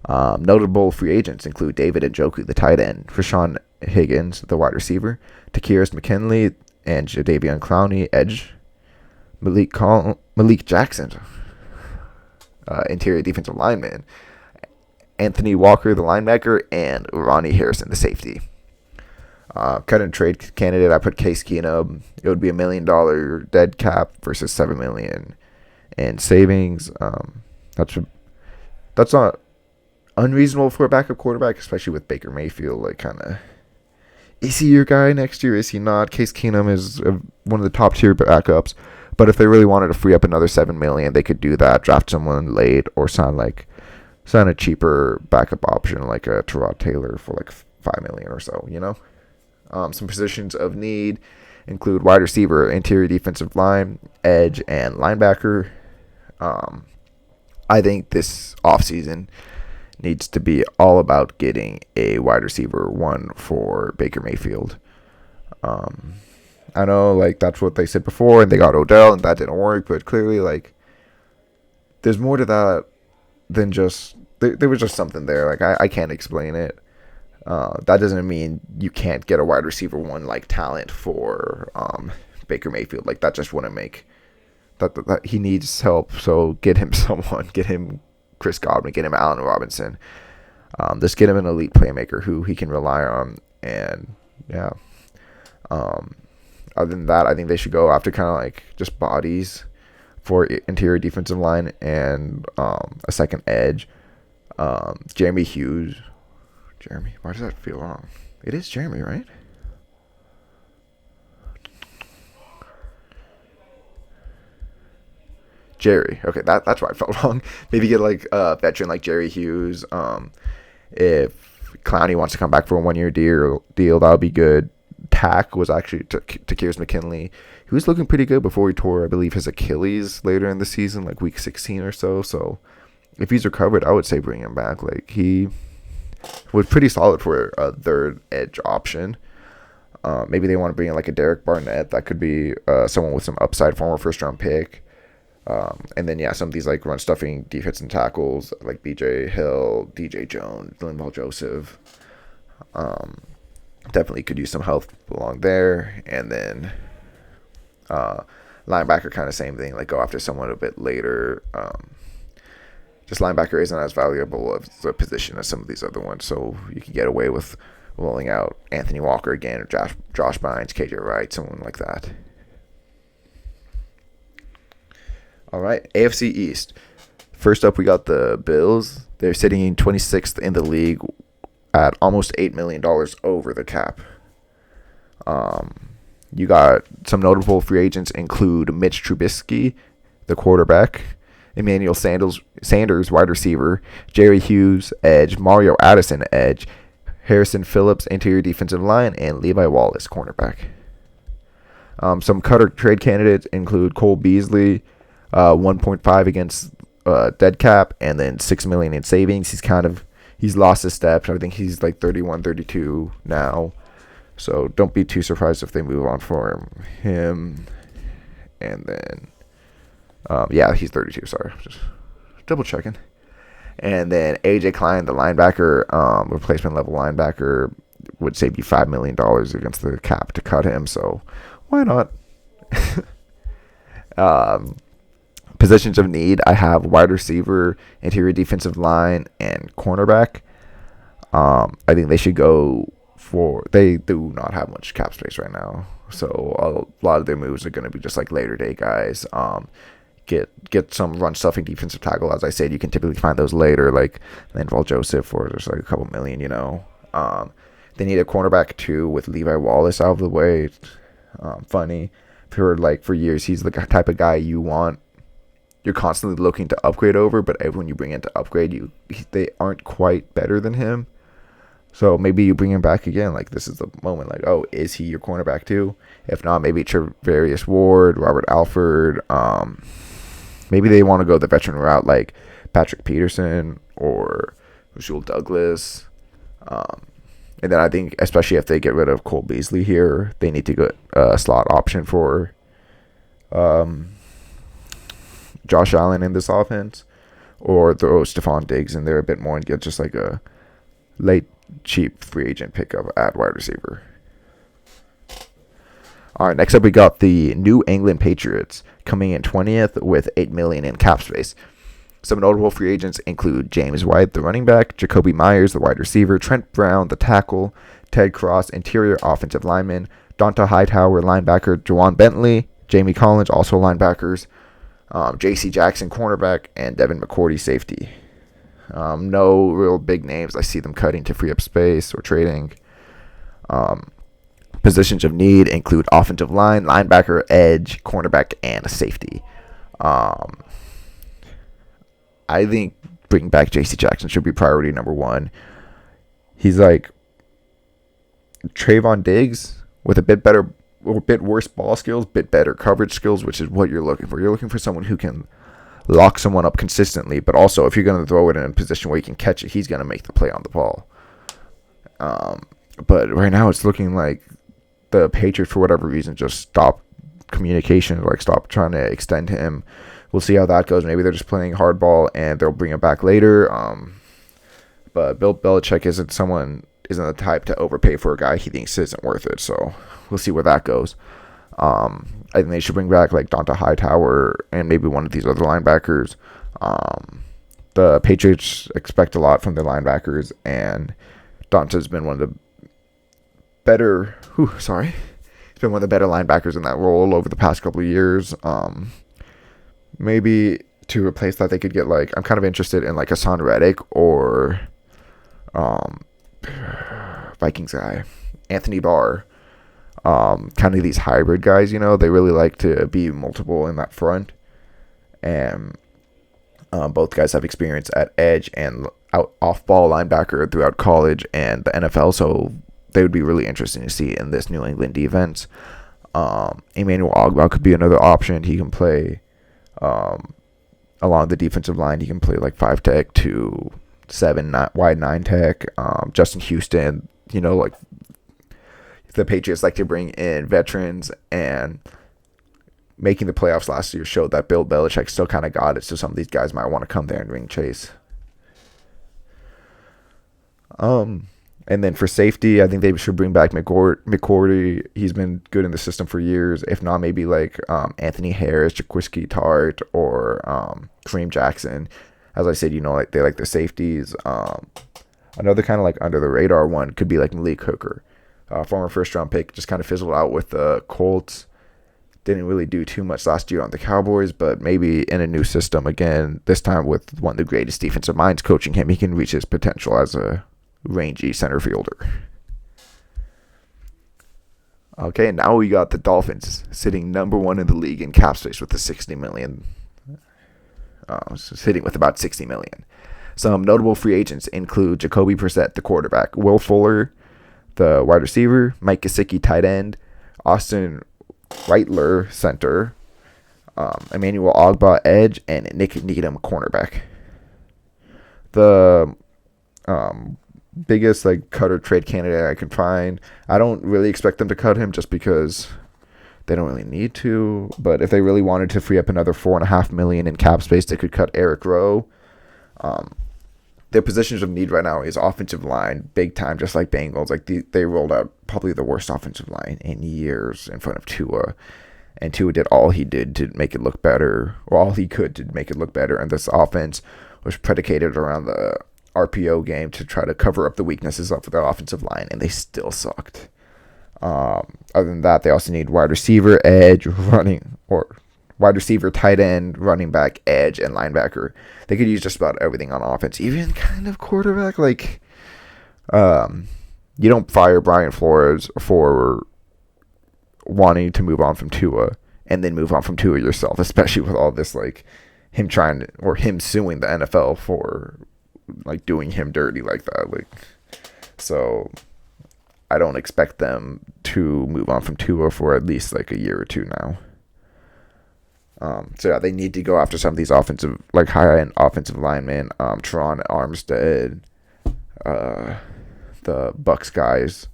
Notable free agents include David Njoku, the tight end, Rashawn Higgins, the wide receiver, Takiris McKinley and Jadeveon Clowney, edge, Malik Jackson, interior defensive lineman, Anthony Walker, the linebacker, and Ronnie Harrison, the safety. Cut and trade candidate, I put Case Keenum. It would be $1 million dead cap versus $7 million in savings. That's not unreasonable for a backup quarterback, especially with Baker Mayfield. Like, kind of, is he your guy next year? Is he not? Case Keenum is one of the top tier backups. But if they really wanted to free up another $7 million, they could do that. Draft someone late or sign a cheaper backup option like a Tyrod Taylor for like $5 million or so. You know. Some positions of need include wide receiver, interior defensive line, edge, and linebacker. Um, I think this offseason needs to be all about getting a wide receiver one for Baker Mayfield. I know, like, that's what they said before, and they got Odell, and that didn't work, but clearly, like, there's more to that than just, there was just something there. Like, I can't explain it. That doesn't mean you can't get a wide receiver one, like, talent for Baker Mayfield. Like, that just wouldn't make, that he needs help, so get him someone. Get him Chris Godwin, get him Allen Robinson. Just get him an elite playmaker who he can rely on, and, yeah. Other than that, I think they should go after kind of like just bodies for interior defensive line and a second edge. Jeremy Hughes. Jeremy, why does that feel wrong? It is Jeremy, right? Jerry. Okay, that's why I felt wrong. Maybe get like a veteran like Jerry Hughes. If Clowney wants to come back for a 1-year deal, that would be good. Tack was actually Takirus McKinley. He was looking pretty good before he tore, I believe, his Achilles later in the season, like week 16 or so. So if he's recovered, I would say bring him back. Like, he was pretty solid for a third edge option. Maybe they want to bring in like a Derek Barnett. That could be someone with some upside, former first-round pick. And then, yeah, some of these like run stuffing defensive tackles like BJ Hill, DJ Jones, Linval Joseph. Definitely could use some help along there. And then linebacker, kind of same thing. Like, go after someone a bit later. Just linebacker isn't as valuable of a position as some of these other ones. So you can get away with rolling out Anthony Walker again, or Josh Bynes, KJ Wright, someone like that. All right, AFC East. First up, we got the Bills. They're sitting 26th in the league at almost $8 million over the cap. You got some notable free agents include Mitch Trubisky, the quarterback, Emmanuel Sanders, wide receiver, Jerry Hughes, edge, Mario Addison, edge, Harrison Phillips, interior defensive line, and Levi Wallace, cornerback. Some cut or trade candidates include Cole Beasley, 1.5 against dead cap, and then $6 million in savings. He's lost his steps. I think he's like 31, 32 now. So don't be too surprised if they move on for him. And then, yeah, he's 32. Sorry, just double checking. And then AJ Klein, the linebacker, replacement level linebacker, would save you $5 million against the cap to cut him. So why not? Positions of need, I have wide receiver, interior defensive line, and cornerback. I think they should go for, they do not have much cap space right now, so a lot of their moves are going to be just like later day guys. Get some run stuffing defensive tackle. As I said, you can typically find those later, like Linval Joseph, or just like a couple million, you know. They need a cornerback too, with Levi Wallace out of the way. Funny, for years, he's the type of guy you're constantly looking to upgrade over, but everyone you bring in to upgrade, they aren't quite better than him. So maybe you bring him back again. Like, this is the moment. Like, oh, is he your cornerback too? If not, maybe Travarius Ward, Robert Alford. Maybe they want to go the veteran route, like Patrick Peterson or Rasul Douglas. And then I think, especially if they get rid of Cole Beasley here, they need to get a slot option for Josh Allen in this offense, or throw Stephon Diggs in there a bit more and get just like a late cheap free agent pickup at wide receiver. All right, next up we got the New England Patriots coming in 20th with $8 million in cap space. Some notable free agents include James White, the running back, Jacoby Myers, the wide receiver, Trent Brown, the tackle, Ted Cross, interior offensive lineman, Donta Hightower, linebacker, Juwan Bentley, Jamie Collins, also linebackers, J.C. Jackson, cornerback, and Devin McCourty, safety. No real big names. I see them cutting to free up space or trading. Positions of need include offensive line, linebacker, edge, cornerback, and a safety. I think bringing back J.C. Jackson should be priority number one. He's like Trayvon Diggs with a bit better or a bit worse ball skills, bit better coverage skills, which is what you're looking for. You're looking for someone who can lock someone up consistently, but also if you're going to throw it in a position where you can catch it, he's going to make the play on the ball. But right now it's looking like the Patriots, for whatever reason, just stopped communication, like stopped trying to extend him. We'll see how that goes. Maybe they're just playing hardball and they'll bring him back later. But Bill Belichick isn't the type to overpay for a guy he thinks isn't worth it. So we'll see where that goes. I think they should bring back like Donta Hightower and maybe one of these other linebackers. The Patriots expect a lot from their linebackers, and Donta's been one of the better. He's been one of the better linebackers in that role over the past couple of years. Maybe to replace that, they could get I'm kind of interested in like Hassan Reddick or Vikings guy Anthony Barr. Kind of these hybrid guys, they really like to be multiple in that front, and both guys have experience at edge and off-ball linebacker throughout college and the NFL, so they would be really interesting to see in this New England defense. Emmanuel Ogbah could be another option. He can play along the defensive line. He can play like 5 tech to 7 wide 9 tech. Justin Houston, like the Patriots like to bring in veterans, and making the playoffs last year showed that Bill Belichick still kind of got it, so some of these guys might want to come there and ring chase. And then for safety, I think they should bring back McCourty. He's been good in the system for years. If not, maybe like Anthony Harris, Jaquiski Tart, or Kareem Jackson. As I said, they like the safeties. Another kind of like under the radar one could be like Malik Hooker. Former first-round pick, just kind of fizzled out with the Colts. Didn't really do too much last year on the Cowboys, but maybe in a new system again, this time with one of the greatest defensive minds coaching him, he can reach his potential as a rangy center fielder. Okay, now we got the Dolphins sitting number 1 in the league in cap space with the $60 million. Sitting with about $60 million. Some notable free agents include Jacoby Brissett, the quarterback, Will Fuller, the wide receiver, Mike Gesicki, tight end, Austin Reitler, center, Emmanuel Ogbah, edge, and Nick Needham, cornerback. The biggest cutter trade candidate I can find, I don't really expect them to cut him just because they don't really need to. But if they really wanted to free up another $4.5 million in cap space, they could cut Eric Rowe. Their positions of need right now is offensive line, big time, just like Bengals. They rolled out probably the worst offensive line in years in front of Tua, and Tua did all he did to make it look better, or all he could to make it look better. And this offense was predicated around the RPO game to try to cover up the weaknesses of their offensive line, and they still sucked. Other than that, they also need wide receiver, edge, wide receiver, tight end, running back, edge, and linebacker. They could use just about everything on offense, even kind of quarterback. You don't fire Brian Flores for wanting to move on from Tua and then move on from Tua yourself, especially with all this him suing the NFL for doing him dirty like that. So I don't expect them to move on from Tua for at least a year or two now. So yeah, they need to go after some of these offensive, high-end offensive linemen. Teron Armstead, the Bucks guys,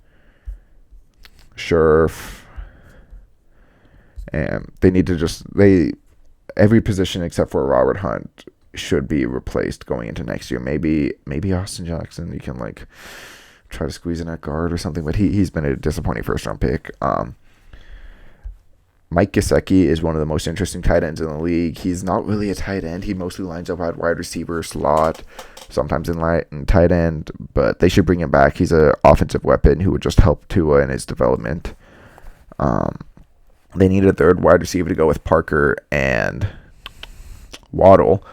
Scherf, and they need to every position except for Robert Hunt should be replaced going into next year. Maybe Austin Jackson, you can try to squeeze in at guard or something, but he's been a disappointing first-round pick. Mike Gesicki is one of the most interesting tight ends in the league. He's not really a tight end. He mostly lines up at wide receiver, slot, sometimes in tight end, but they should bring him back. He's an offensive weapon who would just help Tua in his development. They need a third wide receiver to go with Parker and Waddle.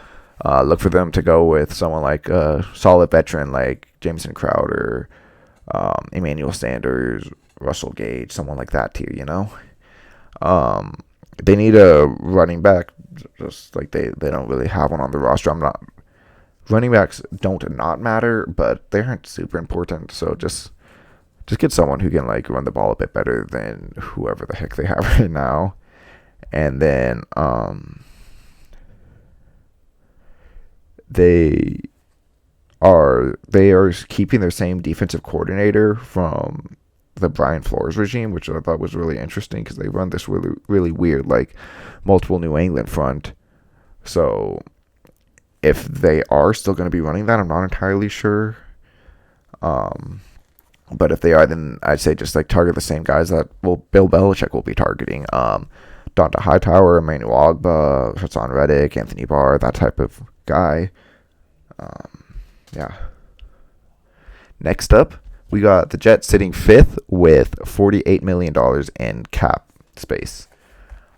Look for them to go with someone like a solid veteran like Jameson Crowder, Emmanuel Sanders, Russell Gage, someone like that too, They need a running back, just they don't really have one on the roster. Running backs don't not matter, but they aren't super important, so just Just get someone who can like run the ball a bit better than whoever the heck they have right now. And then they are keeping their same defensive coordinator from the Brian Flores regime, which I thought was really interesting because they run this really really weird like multiple New England front. So if they are still going to be running that, I'm not entirely sure. But if they are, then I'd say just like target the same guys that Bill Belichick will be targeting. Donta Hightower, Emmanuel Ogbah, Hassan Reddick, Anthony Barr, that type of guy. Yeah. Next up, we got the Jets sitting fifth with $48 million in cap space.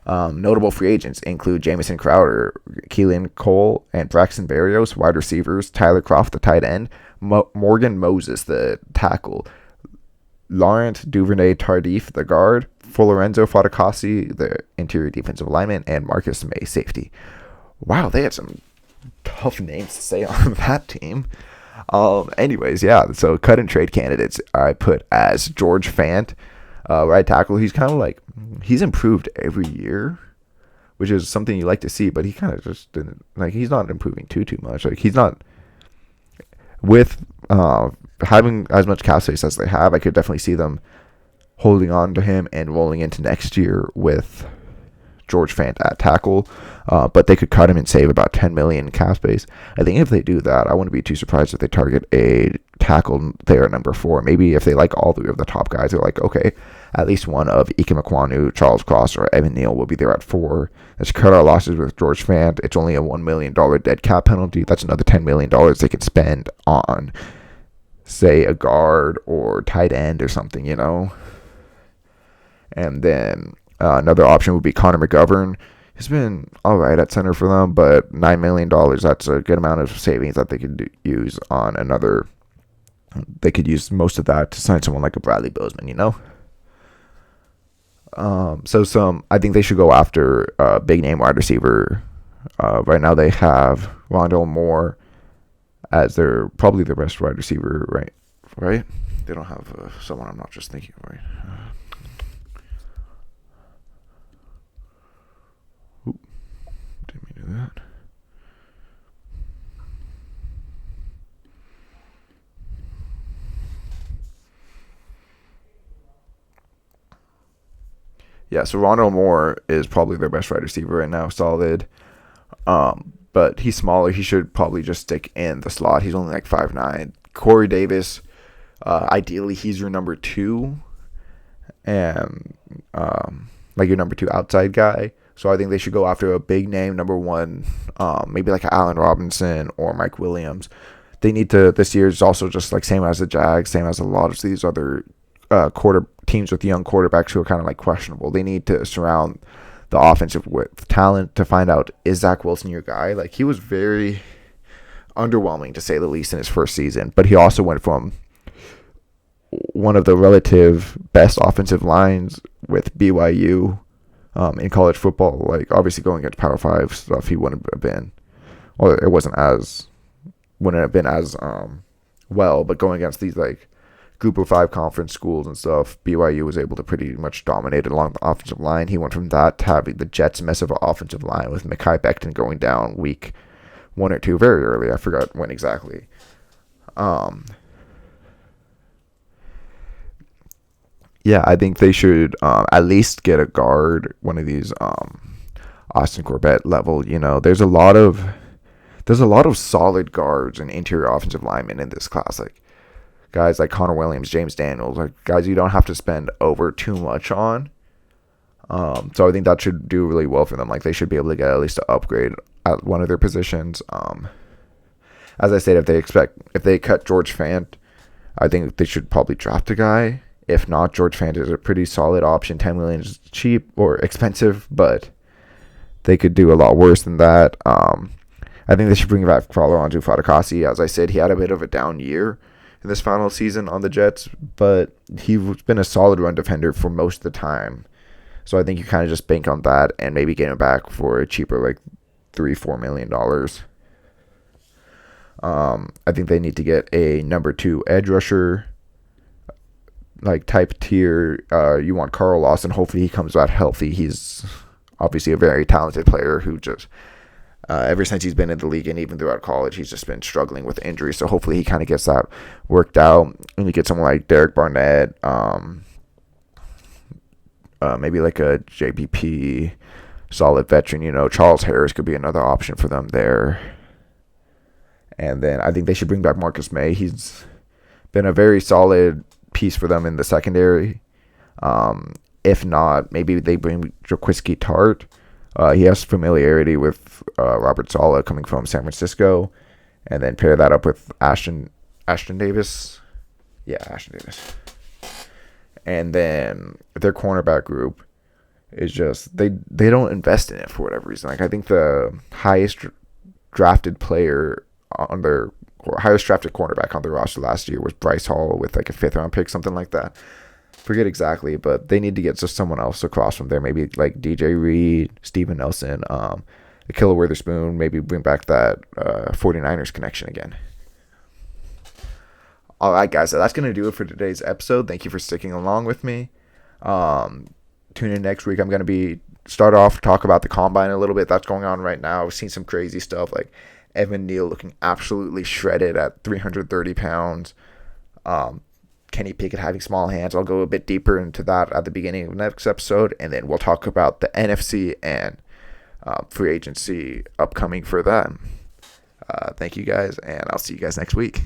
Notable free agents include Jamison Crowder, Keelan Cole, and Braxton Berrios, wide receivers, Tyler Kroft, the tight end, Morgan Moses, the tackle, Laurent Duvernay-Tardif, the guard, Lorenzo Fatukasi, the interior defensive lineman, and Marcus May, safety. Wow, they have some tough names to say on that team. Anyways, yeah, so cut and trade candidates I put as George Fant, right tackle. He's kind of like, he's improved every year, which is something you like to see, but he kind of just didn't, like, he's not improving too much. Like, he's not, with having as much cap space as they have, I could definitely see them holding on to him and rolling into next year with George Fant at tackle, but they could cut him and save about $10 million in cap space. I think if they do that, I wouldn't be too surprised if they target a tackle there at number 4. Maybe if they like all 3 of the top guys, they're like, okay, at least one of Ike Mekwonu, Charles Cross, or Evan Neal will be there at 4. Let's cut our losses with George Fant. It's only a $1 million dead cap penalty. That's another $10 million they can spend on, say, a guard or tight end or something, you know. And then another option would be Connor McGovern. He's been all right at center for them, but $9 million, that's a good amount of savings that they could use on another. They could use most of that to sign someone like a Bradley Bozeman, you know? I think they should go after a big name wide receiver. Right now they have Rondale Moore as probably their best wide receiver, right? They don't have someone I'm not just thinking, right? Didn't mean to do that. Yeah, so Rondale Moore is probably their best wide receiver right now, solid. But he's smaller. He should probably just stick in the slot. He's only like 5'9". Corey Davis, ideally he's your number 2, and like your number 2 outside guy. So I think they should go after a big name number 1, maybe like Allen Robinson or Mike Williams. They need to. This year is also just like same as the Jags, same as a lot of these other teams with young quarterbacks who are kind of like questionable. They need to surround the offensive with talent to find out, is Zach Wilson your guy? Like, he was very underwhelming to say the least in his first season, but he also went from one of the relative best offensive lines with BYU in college football. Like, obviously going against Power 5 stuff, he wouldn't have been, or it wouldn't have been as well, but going against these like Group of 5 conference schools and stuff, BYU was able to pretty much dominate along the offensive line. He went from that to having the Jets' mess of an offensive line with Mekhi Becton going down week 1 or 2 very early. I forgot when exactly. Yeah, I think they should at least get a guard, one of these Austin Corbett level. You know, there's a lot of solid guards and interior offensive linemen in this class. Like, guys like Connor Williams, James Daniels, like guys you don't have to spend over too much on. So I think that should do really well for them. Like, they should be able to get at least an upgrade at one of their positions. As I said, if they cut George Fant, I think they should probably draft a guy. If not, George Fant is a pretty solid option. $10 million is cheap or expensive, but they could do a lot worse than that. I think they should bring back Lorenzo Fatukasi. As I said, he had a bit of a down year in this final season on the Jets, but he's been a solid run defender for most of the time. So I think you kind of just bank on that and maybe get him back for a cheaper, like $3-4 million. I think they need to get a number 2 edge rusher. like type tier, you want Carl Lawson. Hopefully he comes out healthy. He's obviously a very talented player who just ever since he's been in the league and even throughout college, he's just been struggling with injuries. So hopefully he kind of gets that worked out. And you get someone like Derek Barnett, maybe like a JPP, solid veteran. Charles Harris could be another option for them there. And then I think they should bring back Marcus May. He's been a very solid piece for them in the secondary. If not, maybe they bring Jaquiski Tart. He has familiarity with Robert Saleh coming from San Francisco. And then pair that up with Ashton Davis. Yeah, Ashton Davis. And then their cornerback group is just, they don't invest in it for whatever reason. Like, I think the highest drafted player on their, or highest drafted cornerback on their roster last year was Bryce Hall with like a 5th round pick, something like that. Forget exactly, but they need to get just someone else across from there. Maybe like DJ Reed, Steven Nelson, Akilla Witherspoon. Maybe bring back that 49ers connection again. All right, guys, so that's going to do it for today's episode. Thank you for sticking along with me. Tune in next week. I'm going to start off, talk about the combine a little bit. That's going on right now. I've seen some crazy stuff like Evan Neal looking absolutely shredded at 330 pounds. Kenny Pickett having small hands. I'll go a bit deeper into that at the beginning of next episode, and then we'll talk about the NFC and free agency upcoming for them. Thank you guys, and I'll see you guys next week.